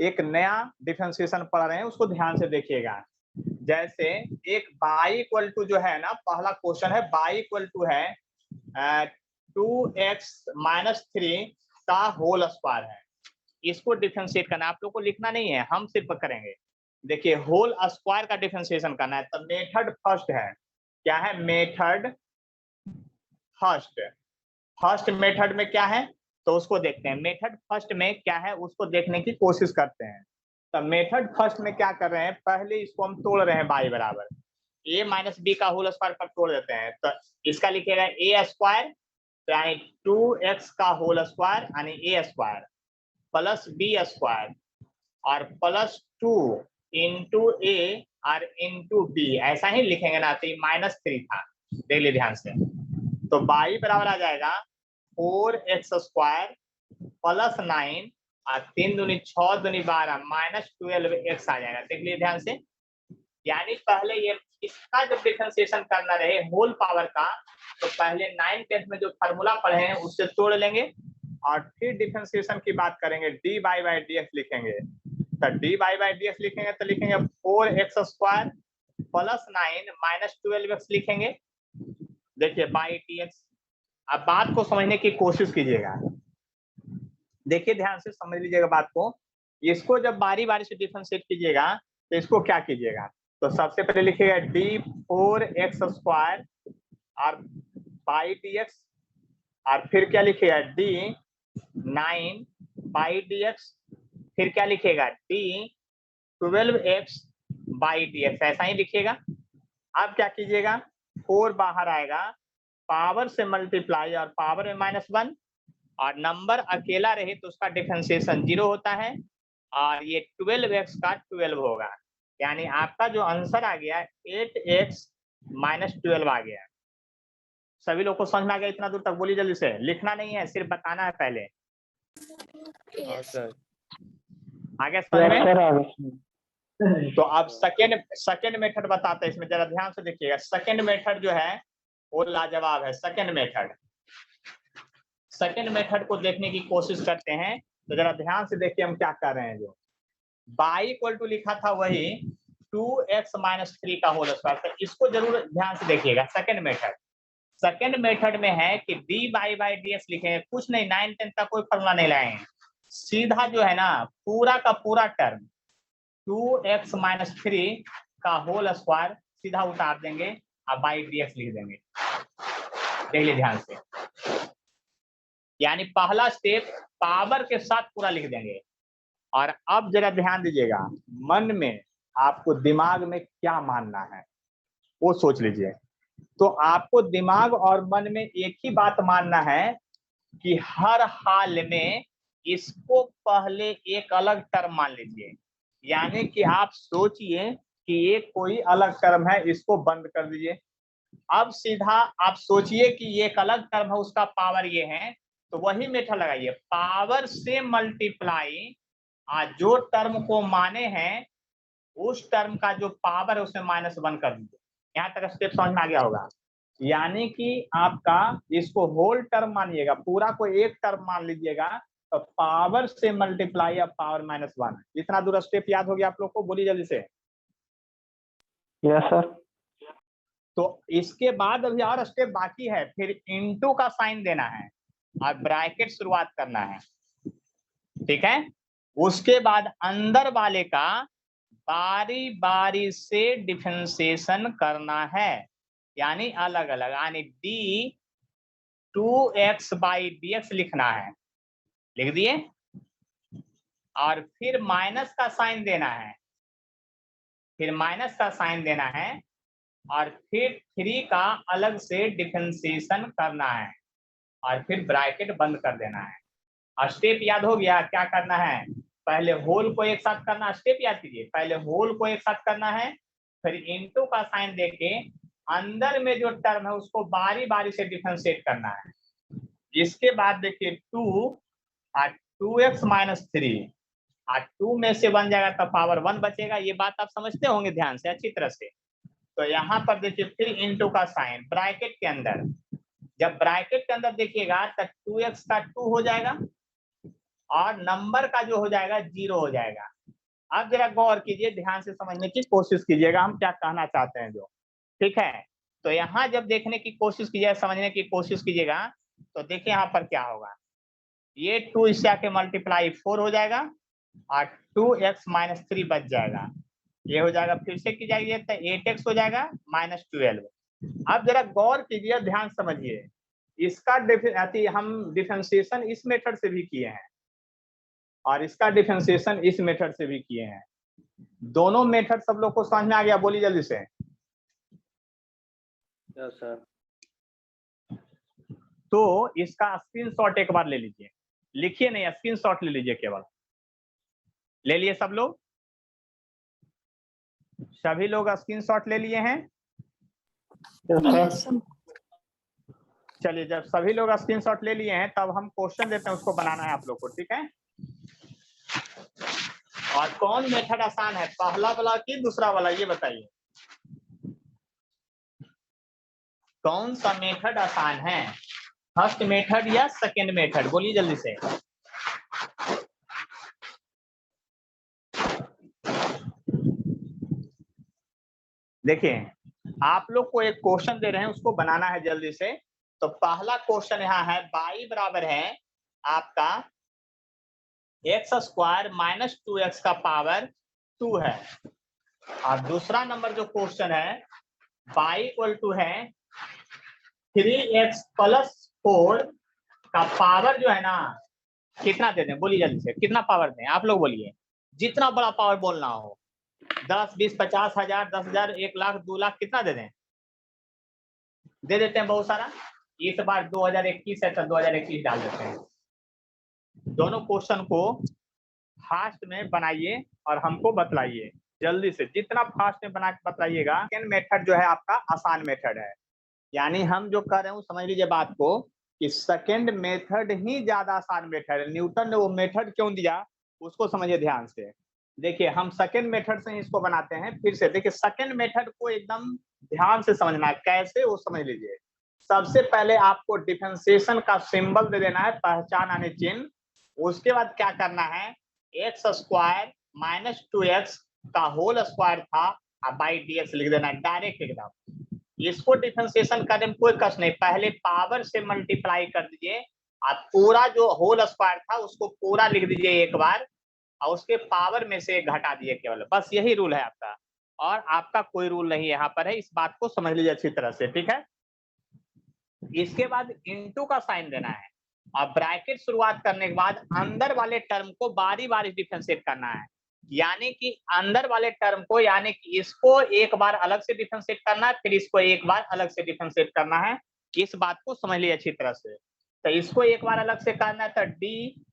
एक नया डिफरेंशिएशन पढ़ रहे हैं, उसको ध्यान से देखिएगा। जैसे एक बाई इक्वल टू जो है ना, पहला क्वेश्चन है बाई इक्वल टू है 2x - 3 का होल स्क्वायर है। इसको डिफरेंशिएट करना, आप लोग को लिखना नहीं है, हम सिर्फ करेंगे। देखिए होल स्क्वायर का डिफरेंशिएशन करना है, तो मेथड फर्स्ट है। क्या है? Method first. फर्स्ट मेथड में क्या है तो उसको देखते हैं। मेथड फर्स्ट में क्या है उसको देखने की कोशिश करते हैं। तो मेथड फर्स्ट में क्या कर रहे हैं, पहले इसको हम तोड़ रहे हैं, y बराबर a - b का होल स्क्वायर पर तोड़ देते हैं। तो इसका लिखेगा a स्क्वायर यानी 2x का होल स्क्वायर यानी a square plus b square और प्लस 2 इंटू a और इंटू b, ऐसा ही लिखेंगे ना। तो -3 था, देख लीजिए ध्यान से। तो y बराबर आ जाएगा 4x स्क्वायर प्लस 9 और 3 दूनी 6 दूनी 12 -12x आ जाएगा, देख लीजिए ध्यान से। यानी पहले ये इसका जब डिफरेंशिएशन करना रहे होल पावर का, तो पहले 9th 10th में जो फार्मूला पढ़े हैं उससे तोड़ लेंगे और फिर डिफरेंशिएशन की बात करेंगे, dy/dx लिखेंगे। तो dy/dx लिखेंगे तो लिखेंगे 4x स्क्वायर प्लस 9 -12x लिखेंगे, देखिए बाई dx। अब बात को समझने की कोशिश कीजिएगा, देखिए ध्यान से समझ लीजिएगा बात को। इसको जब बारी बारी से डिफरेंशिएट कीजिएगा तो इसको क्या कीजिएगा, तो सबसे पहले लिखिएगा d4x स्क्वायर और बाई dx, और फिर क्या लिखिएगा d9 बाई dx, फिर क्या लिखिएगा d12x बाई dx, ऐसा ही लिखिएगा। अब क्या कीजिएगा, 4 बाहर आएगा, पावर से मल्टीप्लाई और पावर में -1, और नंबर अकेला रहे तो उसका डिफरेंशिएशन 0 होता है, और ये 12x का 12 होगा। यानी आपका जो आंसर आ गया 8x - 12 आ गया। सभी लोग को समझ में आ गया इतना दूर तक? बोलिए जल्दी से, लिखना नहीं है, सिर्फ बताना है पहले। सर आगे समझ में? तो अब सेकेंड मेथड बताते हैं, इसमें जरा ध्यान से देखिएगा। सेकेंड मेथड जो है वो लाजवाब है। सेकेंड मेथड को देखने की कोशिश करते हैं, तो जरा ध्यान से देखिए हम क्या कर रहे हैं। जो बाई इक्वल टू लिखा था वही 2x - 3 का होल स्क्वायर, तो इसको जरूर ध्यान से देखिएगा। सेकेंड मेथड में है कि dy/dx लिखेंगे, कुछ नहीं, 9 10 का कोई फॉर्मूला नहीं लाएंगे, सीधा जो है ना पूरा का पूरा टर्म 2x - 3 का होल स्क्वायर सीधा उतार देंगे और बाई dx लिख देंगे, देख लीजिए ध्यान से। यानी पहला स्टेप पावर के साथ पूरा लिख देंगे। और अब जरा ध्यान दीजिएगा, मन में आपको दिमाग में क्या मानना है वो सोच लीजिए। तो आपको दिमाग और मन में एक ही बात मानना है कि हर हाल में इसको पहले एक अलग टर्म मान लीजिए। यानी कि आप सोचिए कि ये कोई अलग टर्म है, इसको बंद कर दीजिए। अब सीधा आप सोचिए कि ये एक अलग टर्म है, उसका पावर ये है, तो वही मेथड लगाइए, पावर से मल्टीप्लाई जो टर्म को माने हैं उस टर्म का जो पावर है उसे -1 कर दीजिए। यहाँ तक स्टेप समझ में आ गया होगा। यानी कि आपका इसको होल टर्म मानिएगा, पूरा को एक टर्म मान लीजिएगा, तो पावर से मल्टीप्लाई अब पावर -1। इतना दूर स्टेप याद हो गया आप लोग को? बोलिए जल्दी से। Yes sir. तो इसके बाद अभी और स्टेप बाकी है, फिर इनटू का साइन देना है और ब्रैकेट शुरुआत करना है, ठीक है। उसके बाद अंदर वाले का बारी बारी से डिफरेंशिएशन करना है, यानी अलग अलग, यानी d2x/dx लिखना है, लिख दिए। और फिर माइनस का साइन देना है, फिर माइनस का साइन देना है, और फिर 3 का अलग से डिफरेंशिएशन करना है, और फिर ब्रैकेट बंद कर देना है। स्टेप याद हो गया? क्या करना है? पहले होल को एक साथ करना, स्टेप याद कीजिए, पहले होल को एक साथ करना है, फिर इनटू का साइन देके अंदर में जो टर्म है उसको बारी बारी से डिफरेंशिएट करना है। इसके बाद देखिए 2 और 2x - 3 और 2 में से 1 जाएगा तो पावर 1 बचेगा। ये बात आप समझते होंगे ध्यान से, अच्छी तरह से। तो यहाँ पर देखिए फिर इनटू का साइन ब्रैकेट के अंदर, जब ब्रैकेट के अंदर देखिएगा तो 2x का 2 हो जाएगा और नंबर का जो हो जाएगा 0 हो जाएगा। अब जरा गौर कीजिए, ध्यान से समझने की कोशिश कीजिएगा हम क्या कहना चाहते हैं जो, ठीक है। तो यहाँ जब देखने की कोशिश कीजिएगा, समझने की कोशिश कीजिएगा, तो देखिए यहाँ पर क्या होगा। ये 2 इससे आके मल्टीप्लाई 4 हो जाएगा और 2x - 3 बच जाएगा, ये हो जाएगा। फिर से की जाएगी तो 8x हो जाएगा -12। अब जरा गौर कीजिए, ध्यान समझिए, इसका हम डिफरेंशिएशन इस मेथड से भी किए हैं और इसका डिफरेंशिएशन इस मेथड से भी किए हैं। दोनों मेथड सब लोग को समझ में आ गया? बोलिए जल्दी से। Yes sir. तो इसका स्क्रीनशॉट एक बार ले लीजिए, लिखिए नहीं, स्क्रीनशॉट ले लीजिए, केवल ले लिए सब लोग? सभी लोग स्क्रीनशॉट ले लिए हैं? चलिए, जब सभी लोग स्क्रीनशॉट ले लिए हैं तब हम क्वेश्चन देते हैं, उसको बनाना है आप लोग को, ठीक है। और कौन मेथड आसान है, पहला वाला कि दूसरा वाला, ये बताइए कौन सा मेथड आसान है, फर्स्ट मेथड या सेकेंड मेथड? बोलिए जल्दी से। देखिए आप लोग को एक क्वेश्चन दे रहे हैं, उसको बनाना है जल्दी से। तो पहला क्वेश्चन यहाँ है, y बराबर है आपका x² - 2x का पावर 2 है। और दूसरा नंबर जो क्वेश्चन है, y = है 3x + 4 का पावर जो है ना, कितना दे दें? बोलिए जल्दी से, कितना पावर दें? आप लोग बोलिए, जितना बड़ा पावर बोलना हो, 10, 20, 50 हजार, 10,000, 1 लाख, 2 लाख, कितना दे दें? दे देते हैं बहुत सारा। इस बार 2021 है तो 2021 डाल देते हैं। दोनों क्वेश्चन को फास्ट में बनाइए और हमको बतलाइए जल्दी से, जितना फास्ट में बना के बतलाइएगा। सेकंड मेथड जो है आपका आसान मेथड है, यानी हम जो कर रहे हैं समझ लीजिए बात को, कि सेकंड मेथड ही ज्यादा आसान मेथड है। न्यूटन ने वो मेथड क्यों दिया उसको समझिए ध्यान से। देखिए हम सेकंड मेथड से इसको बनाते हैं। फिर से देखिए, सेकंड मेथड को एकदम ध्यान से समझना है, कैसे वो समझ लीजिए। सबसे पहले आपको डिफरेंशिएशन का सिंबल दे देना है, पहचान यानी चिन्ह। उसके बाद क्या करना है, x² - 2x का होल स्क्वायर था बाई dx लिख देना है डायरेक्ट एकदम। इसको डिफरेंशिएशन करने में कोई कष्ट नहीं, पहले पावर से मल्टीप्लाई कर दीजिए और पूरा जो होल स्क्वायर था उसको पूरा लिख दीजिए एक बार, और उसके पावर में से घटा दिए केवल, बस यही रूल है आपका। और आपका कोई रूल नहीं यहाँ पर है, इस बात को समझ लीजिए अच्छी तरह से, ठीक है। इसके बाद इनटू का साइन देना है, और ब्रैकेट शुरुआत करने के बाद अंदर वाले टर्म को बारी बारी डिफरेंशिएट करना है, यानी कि अंदर वाले टर्म को, यानी कि इसको एक बार अलग से डिफरेंशिएट करना है, फिर इसको एक बार अलग से डिफरेंशिएट करना है। इस बात को समझ लीजिए अच्छी तरह से। तो इसको एक बार अलग से करना है तो d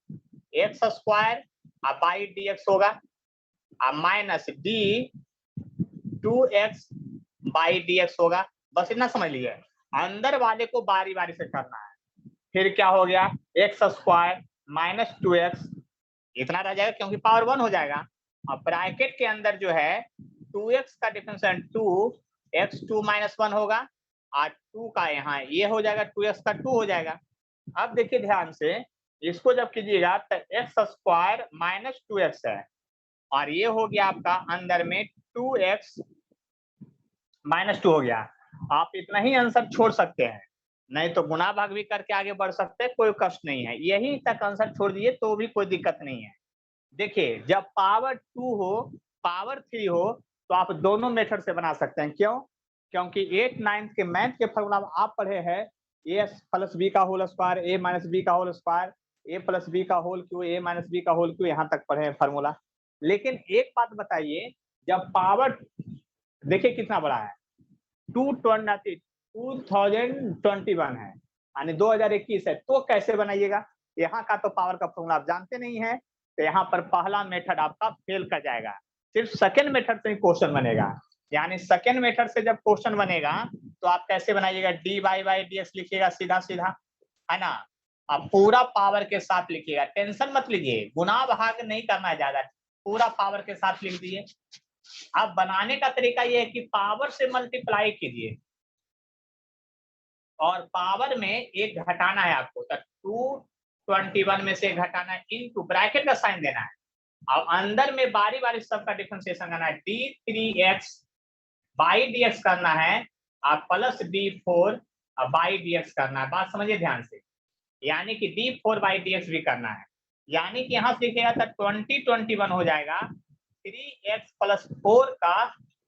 x square by D x होगा minus d 2x by D x होगा। बस इतना समझ लीजिए, अंदर वाले को बारी बारी से करना है। फिर क्या हो गया, एक्स स्क्वायर माइनस 2x, इतना रह जाएगा क्योंकि पावर 1 हो जाएगा। अब ब्रैकेट के अंदर जो है 2x का डिफरेंशिएट 2x 2 माइनस 1 होगा और 2 का यहाँ ये हो जाएगा 2x का 2 हो जाएगा। अब देखिए ध्यान से, इसको जब कीजिएगा तो एक्स स्क्वायर माइनस 2x है और ये हो गया आपका अंदर में 2x माइनस 2 हो गया। आप इतना ही आंसर छोड़ सकते हैं, नहीं तो गुना भाग भी करके आगे बढ़ सकते हैं, कोई कष्ट नहीं है। यही तक आंसर छोड़ दिए तो भी कोई दिक्कत नहीं है। देखिए जब पावर 2 हो पावर 3 हो तो आप दोनों मेथड से बना सकते हैं। क्यों? क्योंकि 8 9 के मैथ के फॉर्मूला आप पढ़े हैं, ए प्लस बी का होल स्क्वायर, ए माइनस बी का होल स्क्वायर, ए प्लस बी का होल क्यू, ए माइनस बी का होल क्यू, यहाँ तक पढ़े हैं फॉर्मूला। लेकिन एक बात बताइए, जब पावर देखिए कितना बड़ा है, 2021 है यानी 2021 है, तो कैसे बनाइएगा? यहाँ का तो पावर का फॉर्मूला आप जानते नहीं है, तो यहाँ पर पहला मेथड आपका फेल कर जाएगा। सिर्फ सेकेंड मेथड से ही क्वेश्चन बनेगा। यानी सेकेंड मेथड से जब क्वेश्चन बनेगा तो आप कैसे बनाइएगा, D Y by D X लिखिएगा सीधा सीधा, है ना। आप पूरा पावर के साथ लिखिएगा, टेंशन मत लीजिए, गुना भाग नहीं करना है ज्यादा, पूरा पावर के साथ लिख दीजिए। अब बनाने का तरीका ये है कि पावर से मल्टीप्लाई कीजिए और पावर में एक घटाना है आपको, तो 221 में से घटाना है, इनटू ब्रैकेट का साइन देना है। अब अंदर में बारी बारी सबका डिफरेंशिएशन करना है, d3x बाई dx करना है और प्लस d4 बाई dx करना है। बात समझिए ध्यान से, यानी कि d4 बाई dx भी करना है, यानी कि यहाँ से लिखेगा तो 2021 हो जाएगा, 3x प्लस 4 का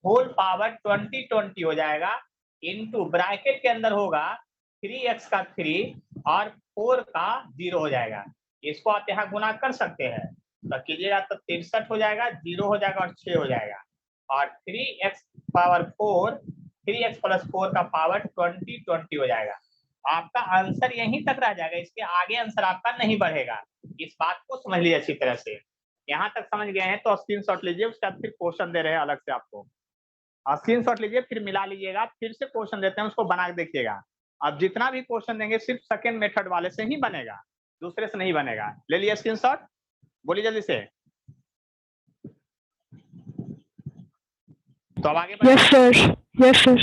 होल पावर 2020 हो जाएगा, इनटू ब्रैकेट के अंदर होगा 3x का 3 और 4 का 0 हो जाएगा। इसको आप यहाँ गुना कर सकते हैं, तो कीजिएगा तो 63 हो जाएगा, 0 हो जाएगा और 6 हो जाएगा, और 3x पावर 4, 3x प्लस 4 का पावर 20 हो जाएगा। आपका आंसर यहीं तक रह जाएगा, इसके आगे आंसर आपका नहीं बढ़ेगा। इस बात को समझ लीजिए अच्छी तरह से। यहाँ तक समझ गए हैं तो स्क्रीनशॉट लीजिए, उसके बाद फिर क्वेश्चन दे रहे हैं अलग से आपको, स्क्रीनशॉट लीजिए, फिर मिला लीजिएगा, फिर से क्वेश्चन देते हैं, उसको बना के देखिएगा। अब जितना भी क्वेश्चन देंगे सिर्फ सेकेंड मेथड वाले से ही बनेगा, दूसरे से नहीं बनेगा। ले लिया स्क्रीनशॉट, बोलिए जल्दी से। तो अब आगे Yes, sir. Yes, sir.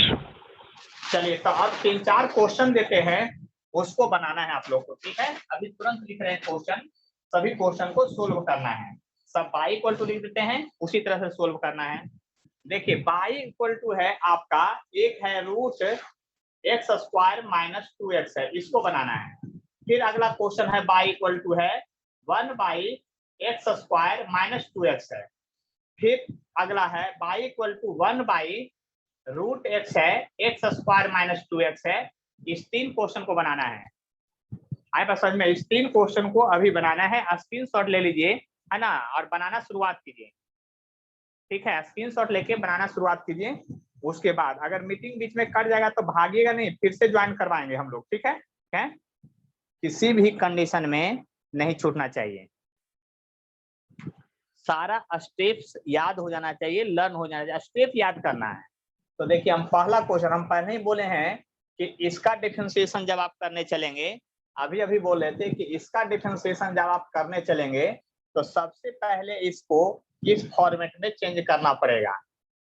चलिए, तो अब 3-4 क्वेश्चन देते हैं, उसको बनाना है आप लोग को, ठीक है। अभी तुरंत लिख रहे हैं क्वेश्चन, सभी क्वेश्चन को सोल्व करना है। सब बाई इक्वल टू लिख देते हैं, उसी तरह से सोल्व करना है। देखिए बाई इक्वल टू है आपका, एक है root x square minus 2x है, इसको बनाना है। फिर अगला क्वेश्चन है बाई इक्वल टू है 1 by x square minus 2x है। फिर अगला है y equal to 1 by root X है, एक्स स्क्वायर माइनस 2x है। इस 3 क्वेश्चन को बनाना है। आए पास समझ में? इस 3 क्वेश्चन को अभी बनाना है, स्क्रीनशॉट ले लीजिए, है ना, और बनाना शुरुआत कीजिए, ठीक है। स्क्रीनशॉट लेके बनाना शुरुआत कीजिए। उसके बाद अगर मीटिंग बीच में कट जाएगा तो भागिएगा नहीं, फिर से ज्वाइन करवाएंगे हम लोग, ठीक है। किसी भी कंडीशन में नहीं छूटना चाहिए, सारा स्टेप्स याद हो जाना चाहिए, लर्न हो जाना चाहिए, स्टेप याद करना है। तो देखिए हम पहला क्वेश्चन, हम पहले ही बोले हैं कि इसका डिफरेंशिएशन जब आप करने चलेंगे, अभी बोल रहे थे कि इसका डिफरेंशिएशन जब आप करने चलेंगे तो सबसे पहले इसको इस फॉर्मेट में चेंज करना पड़ेगा,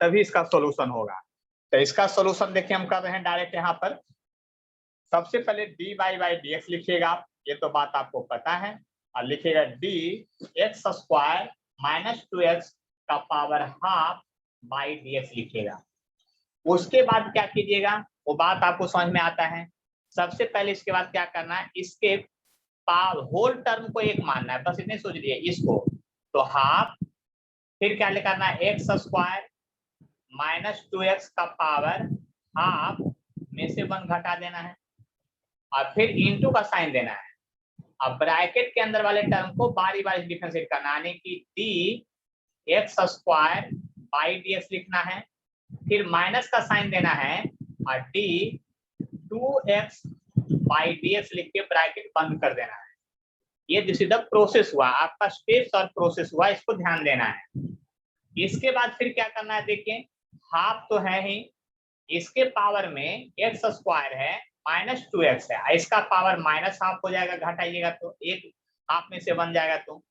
तभी इसका सॉल्यूशन होगा। तो इसका सॉल्यूशन देखिए हम कर रहे हैं डायरेक्ट यहाँ पर। सबसे पहले D Y by D X लिखिएगा आप, ये तो बात आपको पता है, और लिखिएगा D x square minus 2x का power half by D X लिखिएगा। उसके बाद क्या कीजिएगा, वो बात आपको समझ में आता है। सबसे पहले इसके बाद क्या करना है, इसके होल टर्म को एक मानना है, बस इतने सोच लिए इसको, तो हाफ, फिर क्या करना है, एक्स स्क्वायर माइनस 2x का पावर हाफ में से 1 घटा देना है, और फिर इंटू का साइन देना है। अब ब्रैकेट के अंदर वाले टर्म को बारी बारी डिफरेंशिएट करना, यानी कि D x square by D x लिखना है, फिर माइनस का साइन देना है और D 2x by D x लिख के ब्रैकेट बंद कर देना है। ये दिस इज द प्रोसेस हुआ, आपका स्टेप्स और प्रोसेस हुआ, इसको ध्यान देना है। इसके बाद फिर क्या करना है, देखिए हाफ तो है ही, इसके पावर में एक्स स्क्वायर है माइनस 2x है, इसका पावर माइनस हाफ हो जाएगा, घटाइएगा तो एक हाफ में से बन जाएगा। तो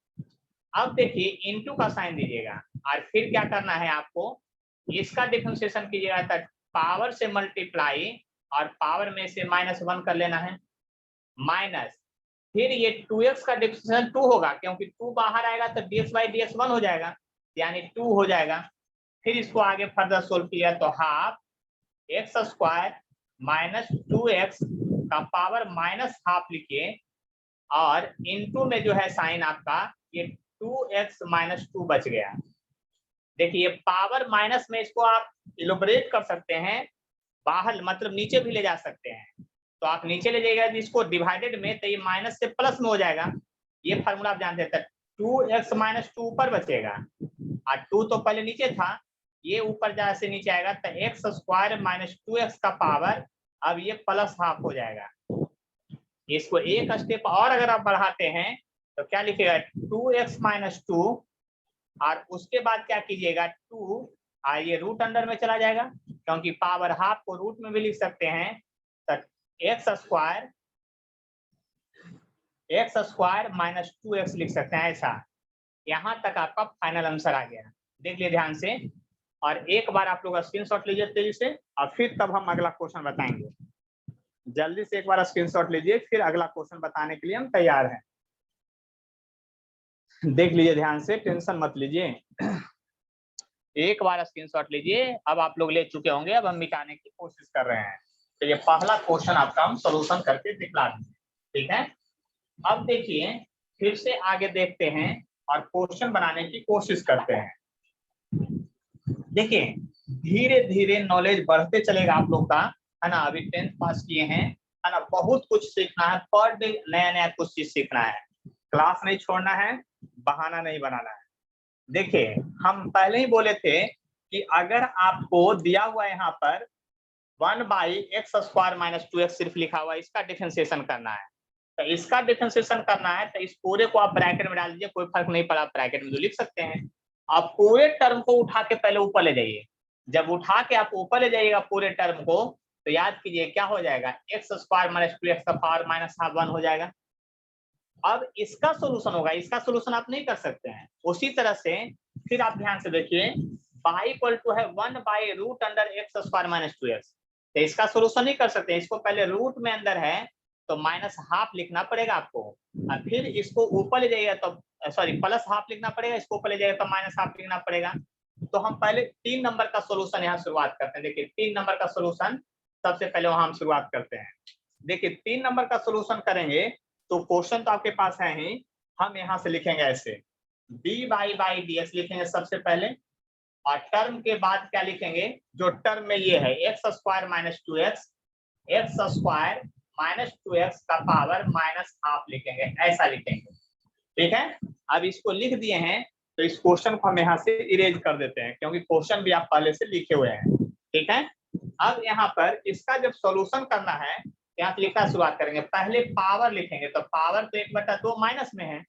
अब देखिए इनटू का साइन दीजिएगा और फिर क्या करना है आपको, इसका डिफरेंशिएशन कीजिएगा तो पावर से मल्टीप्लाई और पावर में से -1 कर लेना है, माइनस फिर ये 2x का डिफरेंशिएशन 2 होगा, क्योंकि 2 बाहर आएगा तो dx बाई dx 1 हो जाएगा, यानी 2 हो जाएगा। फिर इसको आगे फर्दर सोल्व किया तो half x square minus 2x का पावर माइनस हाफ लिखिए और इनटू में जो है साइन आपका ये 2x माइनस 2 बच गया। देखिए पावर माइनस में इसको आप इलोबरेट कर सकते हैं, बाहर मतलब नीचे भी ले जा सकते हैं, तो आप नीचे ले जाइएगा इसको डिवाइडेड में तो ये माइनस से प्लस में हो जाएगा। ये फार्मूला आप जानते हैं, 2x माइनस 2 ऊपर बचेगा और 2 तो पहले नीचे था, ये ऊपर जैसे नीचे आएगा तो एक्स स्क्वायर माइनस 2x का पावर अब ये प्लस हाफ हो जाएगा। इसको एक स्टेप और अगर आप बढ़ाते हैं तो क्या लिखेगा 2x माइनस 2 और उसके बाद क्या कीजिएगा 2 ये रूट अंडर में चला जाएगा, क्योंकि पावर हाफ को रूट में भी लिख सकते हैं, तो एक्स स्क्वायर माइनस 2x लिख सकते हैं ऐसा। यहाँ तक आपका फाइनल आंसर आ गया, देख लिए ध्यान से। और एक बार आप लोग स्क्रीनशॉट लीजिए तेजी से और फिर तब हम अगला क्वेश्चन बताएंगे। जल्दी से एक बार स्क्रीनशॉट लीजिए, फिर अगला क्वेश्चन बताने के लिए हम तैयार हैं। देख लीजिए ध्यान से, टेंशन मत लीजिए, एक बार स्क्रीनशॉट लीजिए। अब आप लोग ले चुके होंगे, अब हम मिटाने की कोशिश कर रहे हैं। तो ये पहला क्वेश्चन आपका हम सोल्यूशन करके दिखला देंगे, ठीक है। अब देखिए फिर से आगे देखते हैं और क्वेश्चन बनाने की कोशिश करते हैं। देखिए धीरे धीरे नॉलेज बढ़ते चलेगा आप लोग का, है ना। अभी 10th पास किए हैं, है ना, बहुत कुछ सीखना है, पर डे नया नया कुछ चीज सीखना है, क्लास नहीं छोड़ना है, बहाना नहीं बनाना है। देखिए हम पहले ही बोले थे कि अगर आपको दिया हुआ यहाँ पर 1 by x square minus 2x सिर्फ लिखा हुआ है, इसका डिफरेंशिएशन करना है, तो इसका डिफरेंशिएशन करना है तो इस पूरे को आप ब्रैकेट में डाल दीजिए, कोई फर्क नहीं पड़ा, ब्रैकेट में तो लिख सकते हैं। आप पूरे टर्म को उठा के पहले ऊपर ले जाइए, जब उठा के आप ऊपर ले जाइएगा पूरे टर्म को, तो याद कीजिए क्या हो जाएगा, एक्स स्क्वायर माइनस 2x का पावर माइनस हाफ 1 हो जाएगा। अब इसका सोल्यूशन होगा, इसका सोल्यूशन आप नहीं कर सकते हैं। उसी तरह से फिर आप ध्यान से देखिए, y इक्वल टू है 1 by root under X square minus 2x, तो इसका सोल्यूशन नहीं कर सकते, इसको पहले रूट में अंदर है तो माइनस हाफ लिखना पड़ेगा आपको, और फिर इसको ऊपर ले जाइएगा तो सॉरी प्लस हाफ लिखना पड़ेगा, इसको ऊपर ले जाइएगा तो माइनस हाफ लिखना पड़ेगा। तो हम पहले 3 नंबर का सोल्यूशन यहाँ शुरुआत करते हैं। देखिए 3 नंबर का सोल्यूशन सबसे पहले वहां हम शुरुआत करते हैं। देखिए 3 नंबर का सोल्यूशन करेंगे तो क्वेश्चन तो आपके पास है ही, हम यहाँ से लिखेंगे ऐसे dy बाई dx लिखेंगे सबसे पहले, और टर्म के बाद क्या लिखेंगे, जो टर्म में ये है X square minus 2x, x square minus 2x का पावर माइनस हाफ लिखेंगे, ऐसा लिखेंगे, ठीक है। अब इसको लिख दिए हैं तो इस क्वेश्चन को हम यहाँ से इरेज कर देते हैं, क्योंकि क्वेश्चन भी आप पहले से लिखे हुए हैं, ठीक है। अब यहाँ पर इसका जब सॉल्यूशन करना है, यहाँ से लिखना शुरुआत करेंगे, पहले पावर लिखेंगे, तो पावर तो 1/2 माइनस में है,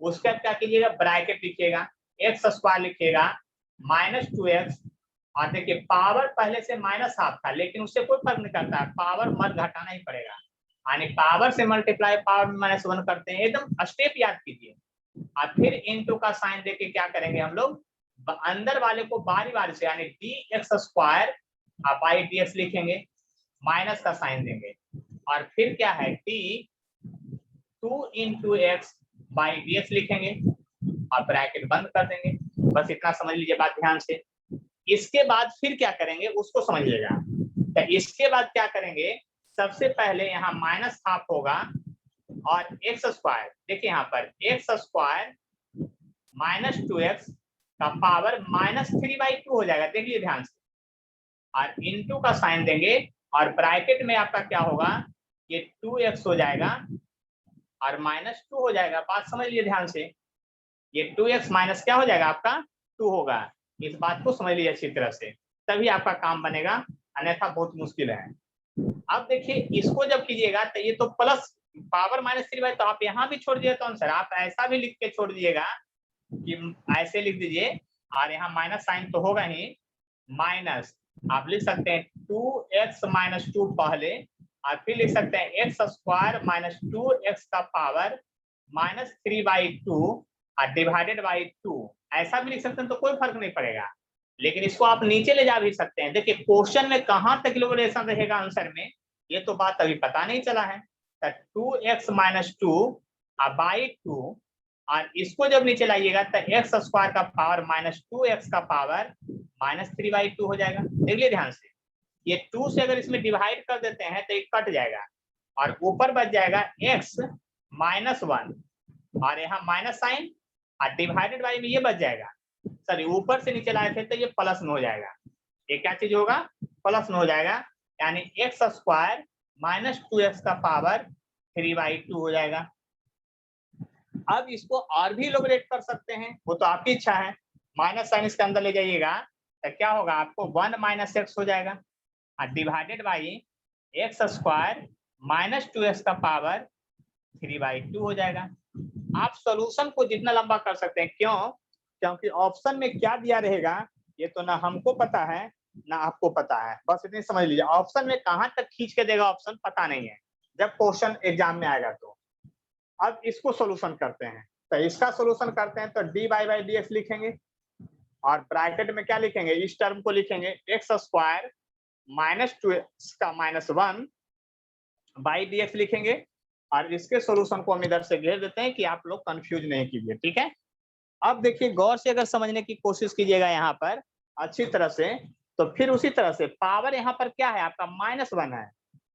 उसका क्या कीजिएगा ब्रैकेट लिखिएगा, एक्स स्क्वायर लिखिएगा माइनस 2x, और देखिए पावर पहले से माइनस हाफ था, लेकिन उससे कोई फर्क नहीं करता, पावर मत घटाना ही पड़ेगा, यानी पावर से मल्टीप्लाई पावर -1 करते हैं, एकदम स्टेप याद कीजिए। और फिर इनटू का साइन देके क्या करेंगे हम लोग, अंदर वाले को बारी बारी से, यानी dx स्क्वायर बाई dx लिखेंगे, माइनस का साइन देंगे, और फिर क्या है d 2 into x by dx लिखेंगे और ब्रैकेट बंद कर देंगे। बस इतना समझ लीजिए बात ध्यान से। इसके बाद फिर क्या करेंगे उसको समझिएगा। तो इसके बाद क्या करेंगे, सबसे पहले यहाँ माइनस हाफ होगा और एक्स स्क्वायर, देखिए यहाँ पर एक्स स्क्वायर माइनस 2x का पावर -3/2 हो जाएगा, देखिए ध्यान से, और इनटू का साइन देंगे और ब्रैकेट में आपका क्या होगा, ये 2x हो जाएगा और -2 हो जाएगा। बात समझ लीजिए ध्यान से, ये 2x माइनस क्या हो जाएगा आपका 2 होगा। इस बात को समझ लीजिए अच्छी तरह से, तभी आपका काम बनेगा, अन्यथा बहुत मुश्किल है। अब देखिए इसको जब कीजिएगा तो ये तो प्लस पावर -3/, तो आप यहाँ भी छोड़ दिए तो आंसर आप ऐसा भी लिख के छोड़ दीजिएगा कि ऐसे लिख दीजिए, और यहाँ माइनस साइन तो होगा ही, माइनस आप लिख सकते हैं 2x - 2 पहले, और फिर लिख सकते हैं x² - 2x का पावर -3/2 और डिवाइडेड बाई 2, ऐसा भी लिख सकते हैं तो कोई फर्क नहीं पड़ेगा। लेकिन इसको आप नीचे ले जा भी सकते हैं। देखिए क्वेश्चन में कहां तक इलैबोरेशन रहेगा आंसर में, ये तो बात अभी पता नहीं चला है। तो 2x - 2 बाई 2, और इसको जब नीचे लाइएगा तो x² का पावर -2x का पावर -3/2 हो जाएगा। देख लीजिए ध्यान से, ये 2 से अगर इसमें डिवाइड कर देते हैं तो ये कट जाएगा, और ऊपर बच जाएगा x - 1, और यहाँ माइनस साइन और डिवाइडेड बाई में ये बच जाएगा। सॉरी, ऊपर से नीचे लाए थे तो ये प्लस में हो जाएगा। ये क्या चीज होगा, प्लस में हो जाएगा, यानी x² - 2x का पावर 3/2 हो जाएगा। अब इसको और भी इलैबोरेट कर सकते हैं, वो तो आपकी इच्छा है। माइनस साइन इसके अंदर ले जाइएगा तो क्या होगा आपको 1 - x हो जाएगा, और डिवाइडेड बाई x² - 2x का पावर 3/2 हो जाएगा। आप सॉल्यूशन को जितना लंबा कर सकते हैं, क्यों? क्योंकि ऑप्शन में क्या दिया रहेगा ये तो ना हमको पता है ना आपको पता है, बस इतनी समझ लीजिए। ऑप्शन में कहां तक खींच के देगा ऑप्शन पता नहीं है, जब क्वेश्चन एग्जाम में आएगा तो। अब इसको सॉल्यूशन करते हैं, तो इसका सॉल्यूशन करते हैं तो dy/dx लिखेंगे, और ब्रैकेट में क्या लिखेंगे, इस टर्म को लिखेंगे x² - 2x का -1 बाई dx लिखेंगे, और इसके सॉल्यूशन को हम इधर से घेर देते हैं कि आप लोग कंफ्यूज नहीं कीजिए, ठीक है। अब देखिए गौर से अगर समझने की कोशिश कीजिएगा यहाँ पर अच्छी तरह से, तो फिर उसी तरह से पावर यहाँ पर क्या है आपका -1 है,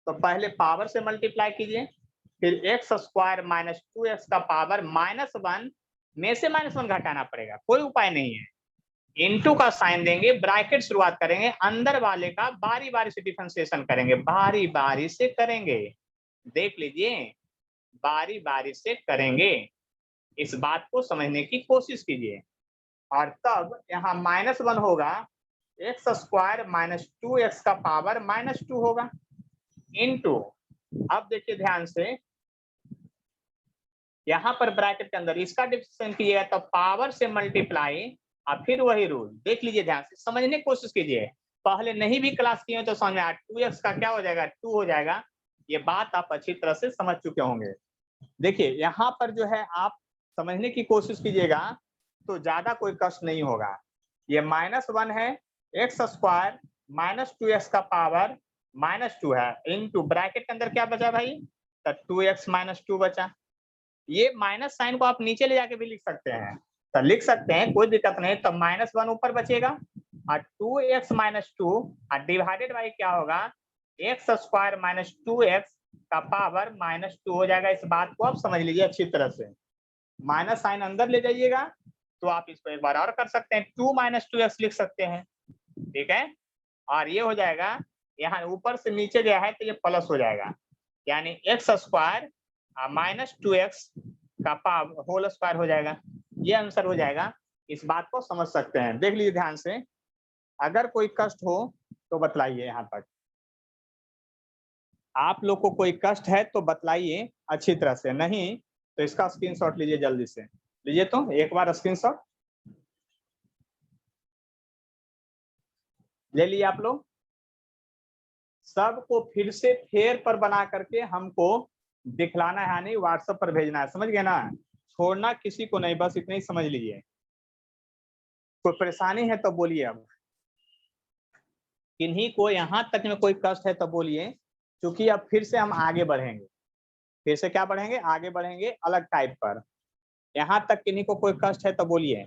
तो पहले पावर से मल्टीप्लाई कीजिए, फिर x² - 2x का पावर -1 में से -1 घटाना पड़ेगा, कोई उपाय नहीं है। इनटू का साइन देंगे, ब्रैकेट शुरुआत करेंगे, अंदर वाले का बारी बारी से डिफरेंशिएशन करेंगे, बारी बारी से करेंगे, देख लीजिए बारी बारी से करेंगे। इस बात को समझने की कोशिश कीजिए, और तब यहाँ -1 होगा, x² - 2x का पावर -2 होगा, इनटू, अब देखिए ध्यान से, यहाँ पर ब्रैकेट के अंदर इसका डिफरेंशिएशन कीजिएगा तो पावर से मल्टीप्लाई, और फिर वही रूल देख लीजिए, ध्यान से समझने की कोशिश कीजिए। पहले नहीं भी क्लास किए तो समझ में आया, 2x का क्या हो जाएगा 2 हो जाएगा, ये बात आप अच्छी तरह से समझ चुके होंगे। देखिए यहाँ पर जो है आप समझने की कोशिश कीजिएगा तो ज्यादा कोई कष्ट नहीं होगा। ये -1 है, x² - 2x का पावर -2 है, इनटू ब्रैकेट के अंदर क्या बचा भाई, तो 2x - 2 बचा। ये माइनस साइन को आप नीचे ले जाके भी लिख सकते हैं, तो लिख सकते हैं, कोई दिक्कत नहीं। तो -1 ऊपर बचेगा, और 2x - 2 और डिवाइडेड बाई क्या होगा, x² - 2x का पावर -2 हो जाएगा। इस बात को आप समझ लीजिए अच्छी तरह से, माइनस साइन अंदर ले जाइएगा तो आप इसको एक बार और कर सकते हैं, 2 - 2x लिख सकते हैं, ठीक है। और ये हो जाएगा, यहाँ ऊपर से नीचे गया है तो ये प्लस हो जाएगा, यानी x² - 2x का पावर होल स्क्वायर हो जाएगा। ये आंसर हो जाएगा। इस बात को समझ सकते हैं, देख लीजिए ध्यान से, अगर कोई कष्ट हो तो बतलाइए। यहाँ पर आप लोग को कोई कष्ट है तो बतलाइए अच्छी तरह से, नहीं तो इसका स्क्रीनशॉट लीजिए, जल्दी से लीजिए, तो एक बार स्क्रीनशॉट ले लिए आप लोग। सबको फिर से फेयर पर बना करके हमको दिखलाना है, नहीं व्हाट्सएप पर भेजना है, समझ गए ना, छोड़ना किसी को नहीं, बस इतना ही समझ लीजिए। कोई परेशानी है तो बोलिए, अब किन्हीं को यहाँ तक में कोई कष्ट है तो बोलिए, क्योंकि अब फिर से हम आगे बढ़ेंगे, फिर से क्या बढ़ेंगे, आगे बढ़ेंगे अलग टाइप पर। यहाँ तक किन्हीं को कोई कष्ट है तो बोलिए,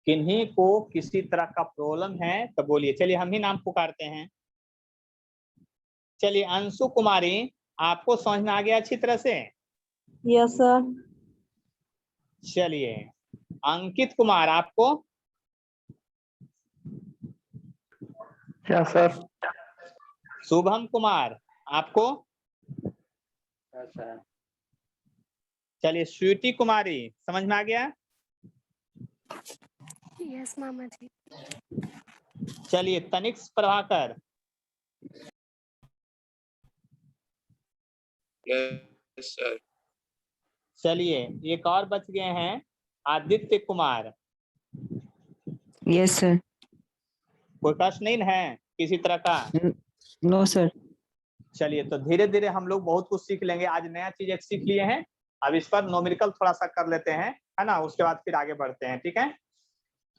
किन्हीं को किसी तरह का प्रॉब्लम है तो बोलिए। चलिए हम ही नाम पुकारते हैं। चलिए अंशु कुमारी, आपको समझ में आ गया अच्छी तरह से? Yes sir. चलिए अंकित कुमार, आपको? Yes sir. शुभम कुमार, आपको? सर। चलिए स्वीटी कुमारी, समझ में आ गया? यस मामा जी। चलिए तनिष्क प्रभाकर, यस सर। चलिए एक और बच गए हैं, आदित्य कुमार। Yes sir. कोई कष्ट नहीं है किसी तरह का? No sir. चलिए तो धीरे धीरे हम लोग बहुत कुछ सीख लेंगे। आज नया चीज एक सीख लिए हैं, अब इस पर न्यूमेरिकल थोड़ा सा कर लेते हैं, है ना, उसके बाद फिर आगे बढ़ते हैं। ठीक है,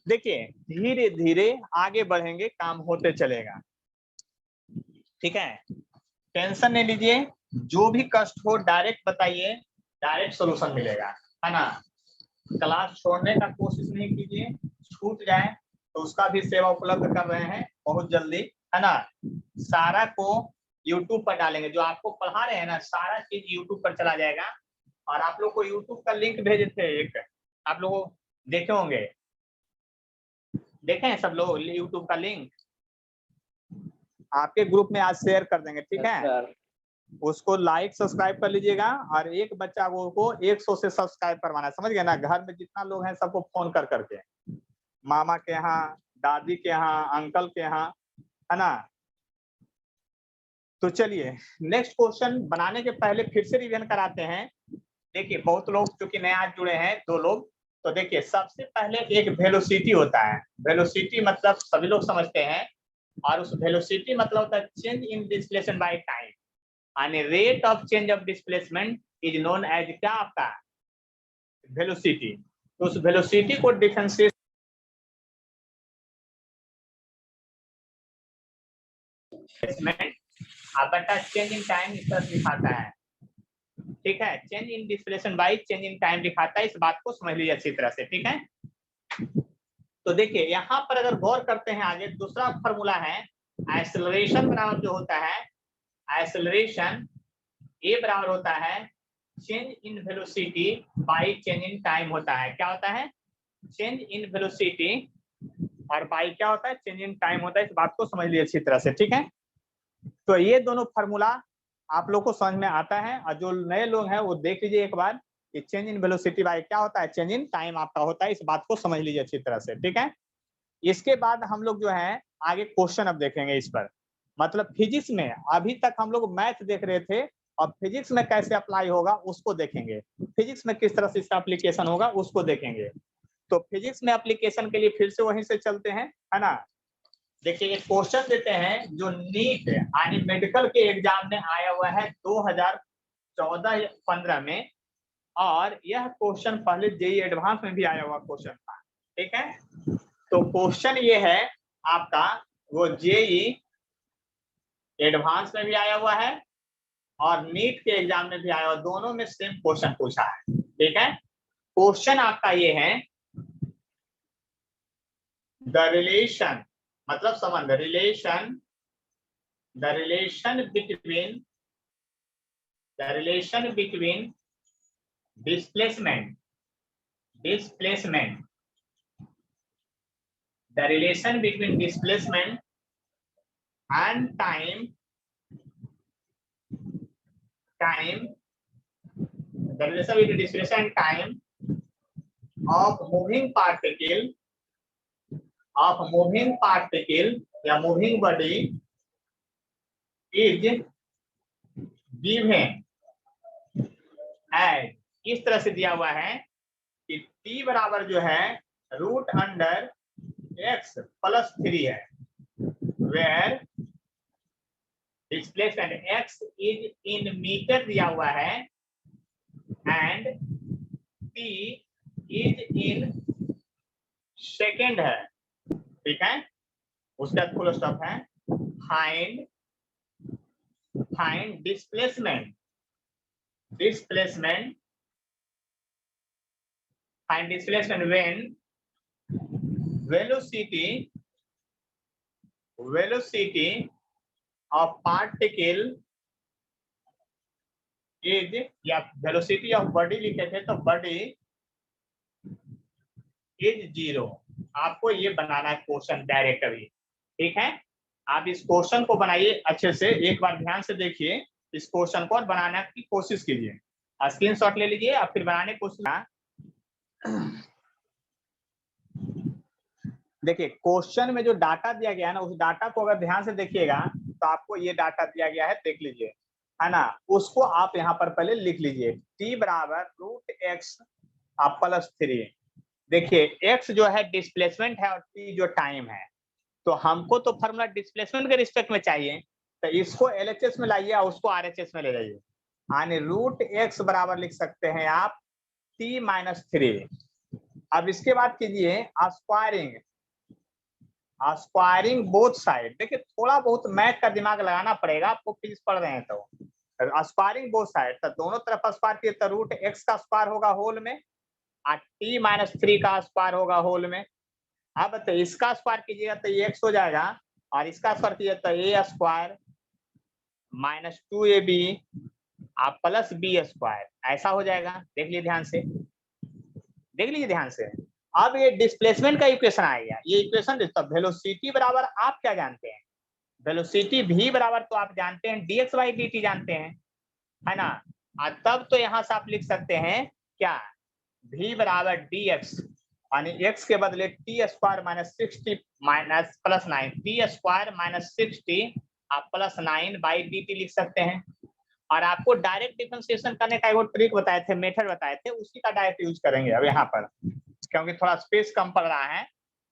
देखिए धीरे धीरे आगे बढ़ेंगे, काम होते चलेगा। ठीक है, टेंशन नहीं लीजिए, जो भी कष्ट हो डायरेक्ट बताइए, डायरेक्ट सोल्यूशन मिलेगा, है ना। क्लास छोड़ने का कोशिश नहीं कीजिए, छूट जाए तो उसका भी सेवा उपलब्ध कर रहे हैं बहुत जल्दी, है ना। सारा को YouTube पर डालेंगे, जो आपको पढ़ा रहे हैं ना सारा चीज YouTube पर चला जाएगा। और आप लोग को YouTube का लिंक भेजे थे एक, आप लोग देखे होंगे, देखे हैं सब लोग YouTube का लिंक? आपके ग्रुप में आज शेयर कर देंगे, ठीक है। सर उसको लाइक सब्सक्राइब कर लीजिएगा, और एक बच्चा को 100 से सब्सक्राइब करवाना है, समझ गए ना। घर में जितना लोग हैं सबको फोन कर करके, मामा के यहाँ, दादी के यहाँ, अंकल के यहाँ, है ना। तो चलिए नेक्स्ट क्वेश्चन बनाने के पहले फिर से रिवीजन कराते हैं। देखिए बहुत लोग चूंकि नया आज जुड़े हैं, 2 लोग, तो देखिए सबसे पहले एक वेलोसिटी होता है। वेलोसिटी मतलब सभी लोग समझते हैं, और उस वेलोसिटी मतलब होता है change in displacement by time, यानी rate of change of displacement is known as क्या आपका वेलोसिटी। तो उस वेलोसिटी को डिफरेंशिएट बटा चेंज इन टाइम इस तरह दिखाता है। ठीक है, change in displacement by change in time दिखाता है, इस बात को समझ लीजिए अच्छी तरह से। ठीक है, तो देखिए यहाँ पर अगर गौर करते हैं आगे, दूसरा फॉर्मूला है एक्सेलरेशन बराबर जो होता है, एक्सेलरेशन ए बराबर होता है change in velocity by change in time होता है। क्या होता है? चेंज इन वेलोसिटी, और बाय क्या होता है? चेंज इन टाइम होता है, इस बात को समझ लीजिए अच्छी तरह से। ठीक है, तो ये दोनों फार्मूला आप लोग को समझ में आता है, और जो नए लोग हैं वो देख लीजिए एक बार कि चेंज इन वेलोसिटी बाय क्या होता है, चेंज इन टाइम आपका होता है, इस बात को समझ लीजिए अच्छी तरह से। ठीक है, इसके बाद हम लोग जो है आगे क्वेश्चन अब देखेंगे इस पर। मतलब फिजिक्स में अभी तक हम लोग मैथ देख रहे थे, और फिजिक्स में कैसे अप्लाई होगा उसको देखेंगे, फिजिक्स में किस तरह से इसका एप्लीकेशन होगा उसको देखेंगे। तो फिजिक्स में एप्लीकेशन के लिए फिर से वहीं से चलते हैं, है ना। देखिए एक क्वेश्चन देते हैं जो नीट यानी मेडिकल के एग्जाम में आया हुआ है 2014-15 में, और यह क्वेश्चन पहले जेईई एडवांस में भी आया हुआ क्वेश्चन था। ठीक है, तो क्वेश्चन ये है आपका, वो जेईई एडवांस में भी आया हुआ है और नीट के एग्जाम में भी आया हुआ, दोनों में सेम क्वेश्चन पूछा है। ठीक है, क्वेश्चन आपका ये है द रिलेशन, मतलब संबंध, relation, the relation between displacement, the relation between displacement and time, the relation between displacement and time of moving particle या moving body is given as, इस तरह से दिया हुआ है कि t बराबर जो है √x+3 है, where displacement x is in metre दिया हुआ है and t is in second है। ठीक है, उसका फुल स्टॉप है find displacement when velocity of particle is, या velocity of body लिखे थे तो body is 0। आपको ये बनाना है क्वेश्चन डायरेक्ट अभी। ठीक है, आप इस क्वेश्चन को बनाइए अच्छे से, एक बार ध्यान से देखिए इस क्वेश्चन को और बनाने की कोशिश कीजिए, स्क्रीनशॉट ले लीजिए और फिर बनाने की कोशिश। देखिए क्वेश्चन में जो डाटा दिया गया है ना, उस डाटा को अगर ध्यान से देखिएगा तो आपको ये डाटा दिया गया है, देख लीजिए, है ना। उसको आप यहाँ पर पहले लिख लीजिए, t बराबर √x आप +3। देखिए x जो है डिस्प्लेसमेंट है और t जो टाइम है, तो हमको तो फॉर्मूला डिस्प्लेसमेंट के रिस्पेक्ट में चाहिए, तो इसको LHS में लाइए और उसको RHS में ले जाइए, यानी √x बराबर लिख सकते हैं आप t-3। अब इसके बाद कीजिए स्क्वायरिंग बोथ साइड। देखिए थोड़ा बहुत मैथ का दिमाग लगाना पड़ेगा आपको, फिजिक्स पढ़ रहे हैं तो स्क्वायरिंग बोथ साइड, तो दोनों तरफ स्क्वायर किए तो √x का स्क्वायर होगा होल में और t-3 का स्क्वायर होगा होल में। अब तो इसका स्क्वायर कीजिएगा तो ये x हो जाएगा और इसका स्क्वायर कीजिएगा तो a² -2ab आप +b², ऐसा हो जाएगा। देख लीजिए ध्यान से, देख लीजिए ध्यान से। अब ये डिस्प्लेसमेंट का इक्वेशन आएगा, ये इक्वेशन तो वेलोसिटी बराबर आप क्या जानते हैं, वेलोसिटी v बराबर तो आप जानते हैं dx/dt जानते हैं, है ना। और तब तो यहाँ से आप लिख सकते हैं क्या, v बराबर dx यानी x के बदले t² -60 +9 t² -60 आप +9/dt लिख सकते हैं। और आपको डायरेक्ट डिफरेंशिएशन करने का एक ट्रिक बताए थे, मेथड बताए थे, उसी का डायरेक्ट यूज करेंगे अब यहाँ पर, क्योंकि थोड़ा स्पेस कम पड़ रहा है।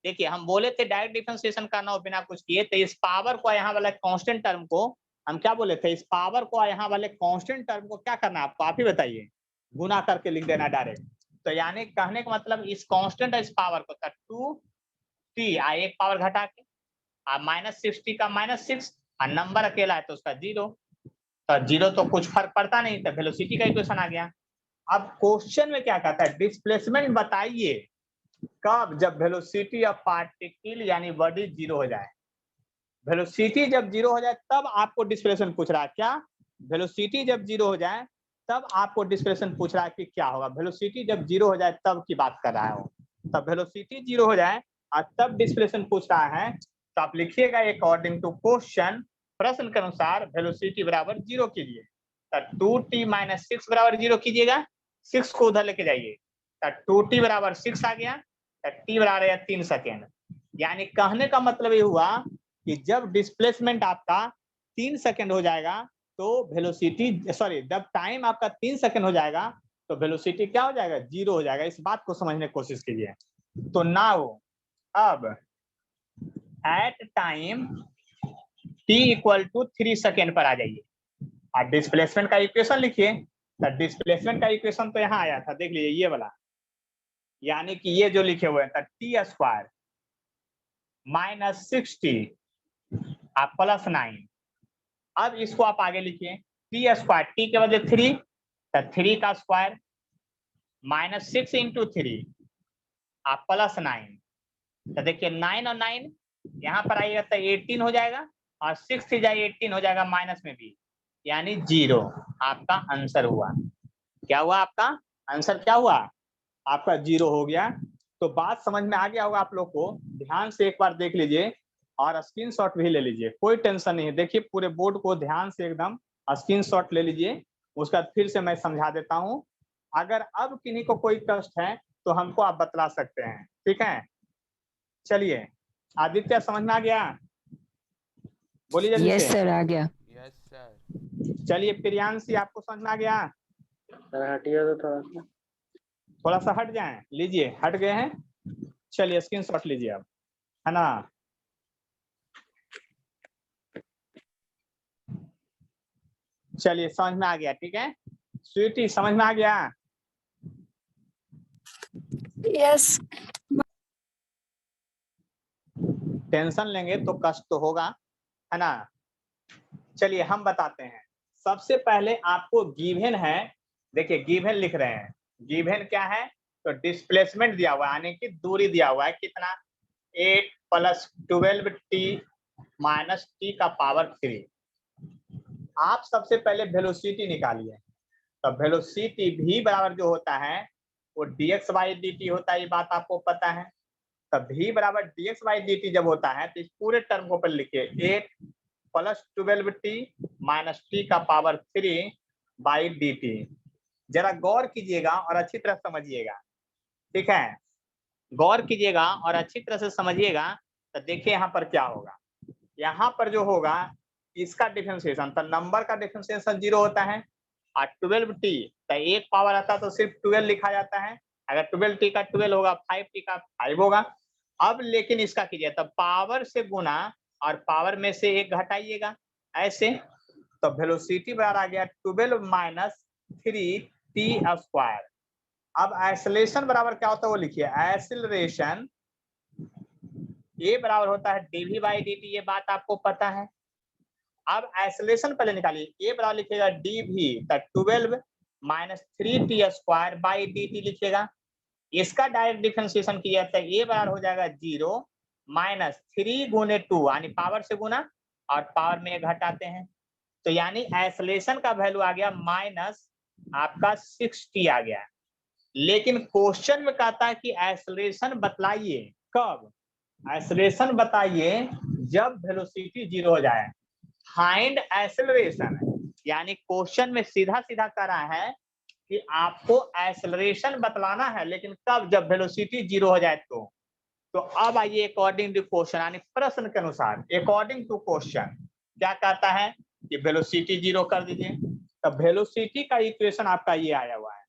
देखिए हम बोले थे डायरेक्ट डिफरेंशिएशन करना हो बिना कुछ किए, तो इस पावर को यहाँ वाले कांस्टेंट टर्म को हम क्या बोले थे, इस पावर को यहाँ वाले कांस्टेंट टर्म को क्या करना है आपको, आप ही बताइए, गुना करके लिख देना डायरेक्ट। तो यानी कहने का मतलब इस कांस्टेंट इस पावर को 2t एक पावर घटा के -60 का -6 और नंबर अकेला है तो उसका 0, तो 0 तो कुछ फर्क पड़ता नहीं, तो वेलोसिटी का इक्वेशन आ गया। अब क्वेश्चन में क्या कहता है, डिस्प्लेसमेंट बताइए कब, जब वेलोसिटी ऑफ पार्टिकल यानी बॉडी 0 हो जाए। वेलोसिटी जब 0 हो जाए तब आपको डिस्प्लेसमेंट पूछ रहा है क्या, वेलोसिटी जब 0 हो जाए तब आपको डिस्प्लेसमेंट पूछ रहा है कि क्या होगा। वेलोसिटी जब 0 हो जाए तब की बात कर रहा है वो, तब वेलोसिटी 0 हो जाए और तब डिस्प्लेसमेंट पूछ रहा है, तो आप लिखिएगा अकॉर्डिंग टू क्वेश्चन, प्रश्न के अनुसार वेलोसिटी बराबर 0 कीजिए, तो 2t - 6 बराबर 0 कीजिएगा, 6 को उधर लेके जाइए, तो 2t बराबर 6 आ गया, तो t बराबर 3 सेकेंड। यानी कहने का मतलब ये हुआ कि जब डिस्प्लेसमेंट आपका 3 सेकेंड हो जाएगा तो वेलोसिटी, सॉरी, जब टाइम आपका 3 सेकेंड हो जाएगा तो वेलोसिटी क्या हो जाएगा, 0 हो जाएगा। इस बात को समझने की कोशिश कीजिए। तो नाउ अब एट टाइम t = 3 सेकेंड पर आ जाइए और डिस्प्लेसमेंट का इक्वेशन लिखिए। तो डिस्प्लेसमेंट का इक्वेशन तो यहाँ आया था, देख लीजिए ये वाला, यानी कि ये जो लिखे हुए हैं t² -60 आप +9। अब इसको आप आगे लिखिए, t² t के बदले 3, तो 3 का स्क्वायर -6 × 3 आप +9, तो देखिए 9 और 9 यहाँ पर आइएगा तो 18 हो जाएगा और 6 से जाए 18 हो जाएगा माइनस में भी, यानी 0 आपका आंसर हुआ। क्या हुआ आपका आंसर, क्या हुआ आपका, 0 हो गया। तो बात समझ में आ गया होगा आप लोग को, ध्यान से एक बार देख लीजिए और स्क्रीनशॉट भी ले लीजिए, कोई टेंशन नहीं है। देखिए पूरे बोर्ड को ध्यान से एकदम स्क्रीनशॉट ले लीजिए, उसका फिर से मैं समझा देता हूँ। अगर अब किन्हीं को कोई कष्ट है तो हमको आप बतला सकते हैं, ठीक है। चलिए आदित्य समझ में आ गया, बोलिए जल्दी यस से। सर, आ गया। Yes, sir. चलिए प्रियांशी आपको समझ में आ गया, सर हटिए तो थोड़ा सा हट जाएं, लीजिए हट गए हैं, चलिए स्क्रीनशॉट लीजिए अब, है ना। चलिए समझ में आ गया, ठीक है। स्वीटी समझ में आ गया, Yes. टेंशन लेंगे तो कष्ट तो होगा, है ना। चलिए हम बताते हैं। सबसे पहले आपको गिवन है, देखिए गिवन लिख रहे हैं, गिवन क्या है, तो डिस्प्लेसमेंट दिया हुआ है, यानी कि दूरी दिया हुआ है कितना, 8 + 12t - t⁻3। आप सबसे पहले वेलोसिटी निकालिए, तो वेलोसिटी v बराबर जो होता है वो dx/dt होता है, ये बात आपको पता है। तो v बराबर dx/dt जब होता है तो इस पूरे टर्म को पहले लिखिए, 8 प्लस 12t माइनस टी का पावर 3 बाई dt। जरा गौर कीजिएगा और अच्छी तरह समझिएगा, ठीक है, गौर कीजिएगा और अच्छी तरह से समझिएगा। तो देखिए यहाँ पर क्या होगा, यहाँ पर जो होगा इसका डिफरेंशिएशन, तो नंबर का डिफरेंशिएशन 0 होता है और 12t तो एक पावर आता तो सिर्फ 12 लिखा जाता है, अगर 12t का 12 होगा 5t का 5 होगा। अब लेकिन इसका कीजिए तो पावर से गुना और पावर में से एक घटाइएगा ऐसे, तो वेलोसिटी बराबर आ गया 12 माइनस 3t स्क्वायर। अब एक्सेलरेशन बराबर क्या होता है वो लिखिए, एक्सेलरेशन ये बराबर होता है dv बाई dt, ये बात आपको पता है। अब एक्सेलरेशन पहले निकालिए, ये बराबर लिखिएगा dv तो 12 minus 3t square by dt लिखिएगा। इसका डायरेक्ट डिफरेंशिएशन किया तो ये बराबर हो जाएगा 0 माइनस 3 गुने 2 यानी पावर से गुना और पावर में घटाते हैं, तो यानी एक्सेलरेशन का वैल्यू आ गया माइनस आपका 6t आ गया। लेकिन क्वेश्चन में कहता है कि एक्सेलरेशन बतलाइए कब, एक्सेलरेशन बताइए जब वेलोसिटी 0 हो जाए। फाइंड एक्सेलरेशन, यानी क्वेश्चन में सीधा सीधा कह रहा है कि आपको एक्सेलरेशन बतलाना है, लेकिन कब, जब वेलोसिटी 0 हो जाए तो अब आइए अकॉर्डिंग टू क्वेश्चन, यानी प्रश्न के अनुसार अकॉर्डिंग टू क्वेश्चन क्या कहता है कि वेलोसिटी 0 कर दीजिए। तो वेलोसिटी का इक्वेशन आपका ये आया हुआ है,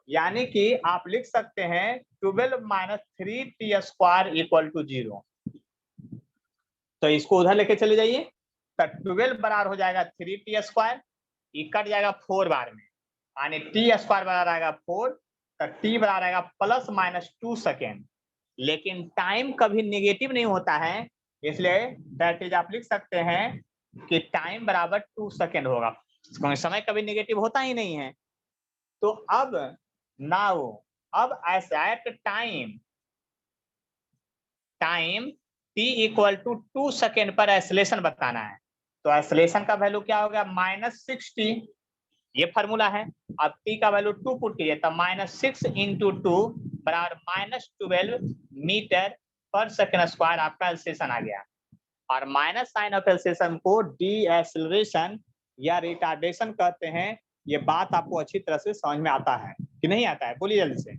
यानी कि आप लिख सकते हैं 12 minus 3t square equal to 0। तो इसको उधर लेके चले जाइए, तो 12 बराबर हो जाएगा 3t स्क्वायर, ये कट जाएगा 4 बार में, यानी टी स्क्वायर बराबर आएगा 4, तो टी बराबर आएगा प्लस माइनस 2 सेकेंड। लेकिन टाइम कभी नेगेटिव नहीं होता है, इसलिए दैट इज आप लिख सकते हैं कि टाइम बराबर 2 सेकेंड होगा, समय कभी नेगेटिव होता ही नहीं है। तो अब नाउ अब at time t equal to 2 second पर एक्सेलरेशन बताना है, तो एक्सेलरेशन का वैल्यू क्या होगा माइनस 6t, ये फॉर्मूला है। अब t का वैल्यू 2 पुट कीजिए तो माइनस 6 इंटू 2 बराबर माइनस 12 मीटर पर सेकेंड स्क्वायर आपका एक्सेलरेशन आ गया। और माइनस साइन ऑफ एक्सेलरेशन को डी एक्सेलरेशन या रिटार्डेशन कहते हैं। ये बात आपको अच्छी तरह से समझ में आता है कि नहीं आता है, बोलिए जल्दी से।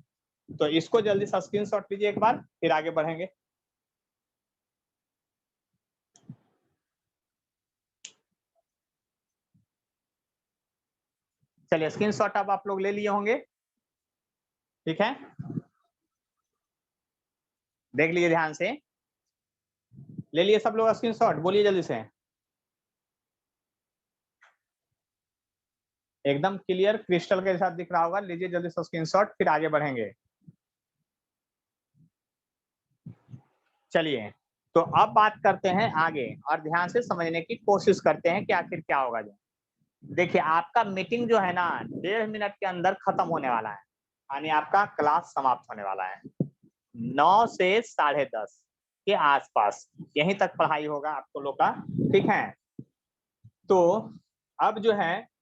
तो इसको जल्दी से स्क्रीनशॉट लीजिए एक बार, फिर आगे बढ़ेंगे। चलिए स्क्रीनशॉट अब आप लोग ले लिए होंगे, ठीक है, देख लीजिए ध्यान से, ले लिए सब लोग स्क्रीनशॉट, बोलिए जल्दी से, एकदम क्लियर क्रिस्टल के साथ दिख रहा होगा, लीजिए जल्दी से स्क्रीनशॉट, फिर आगे बढ़ेंगे। चलिए तो अब बात करते हैं आगे और ध्यान से समझने की कोशिश करते हैं कि आखिर क्या होगा। जो देखिए आपका मीटिंग जो है ना 1.5 मिनट के अंदर खत्म होने वाला है, यानी आपका क्लास समाप्त होने वाला है। 9 से 10:30 के आसपास यहीं तक पढ़ाई होगा आपको लोग का, ठीक है। तो अब जो है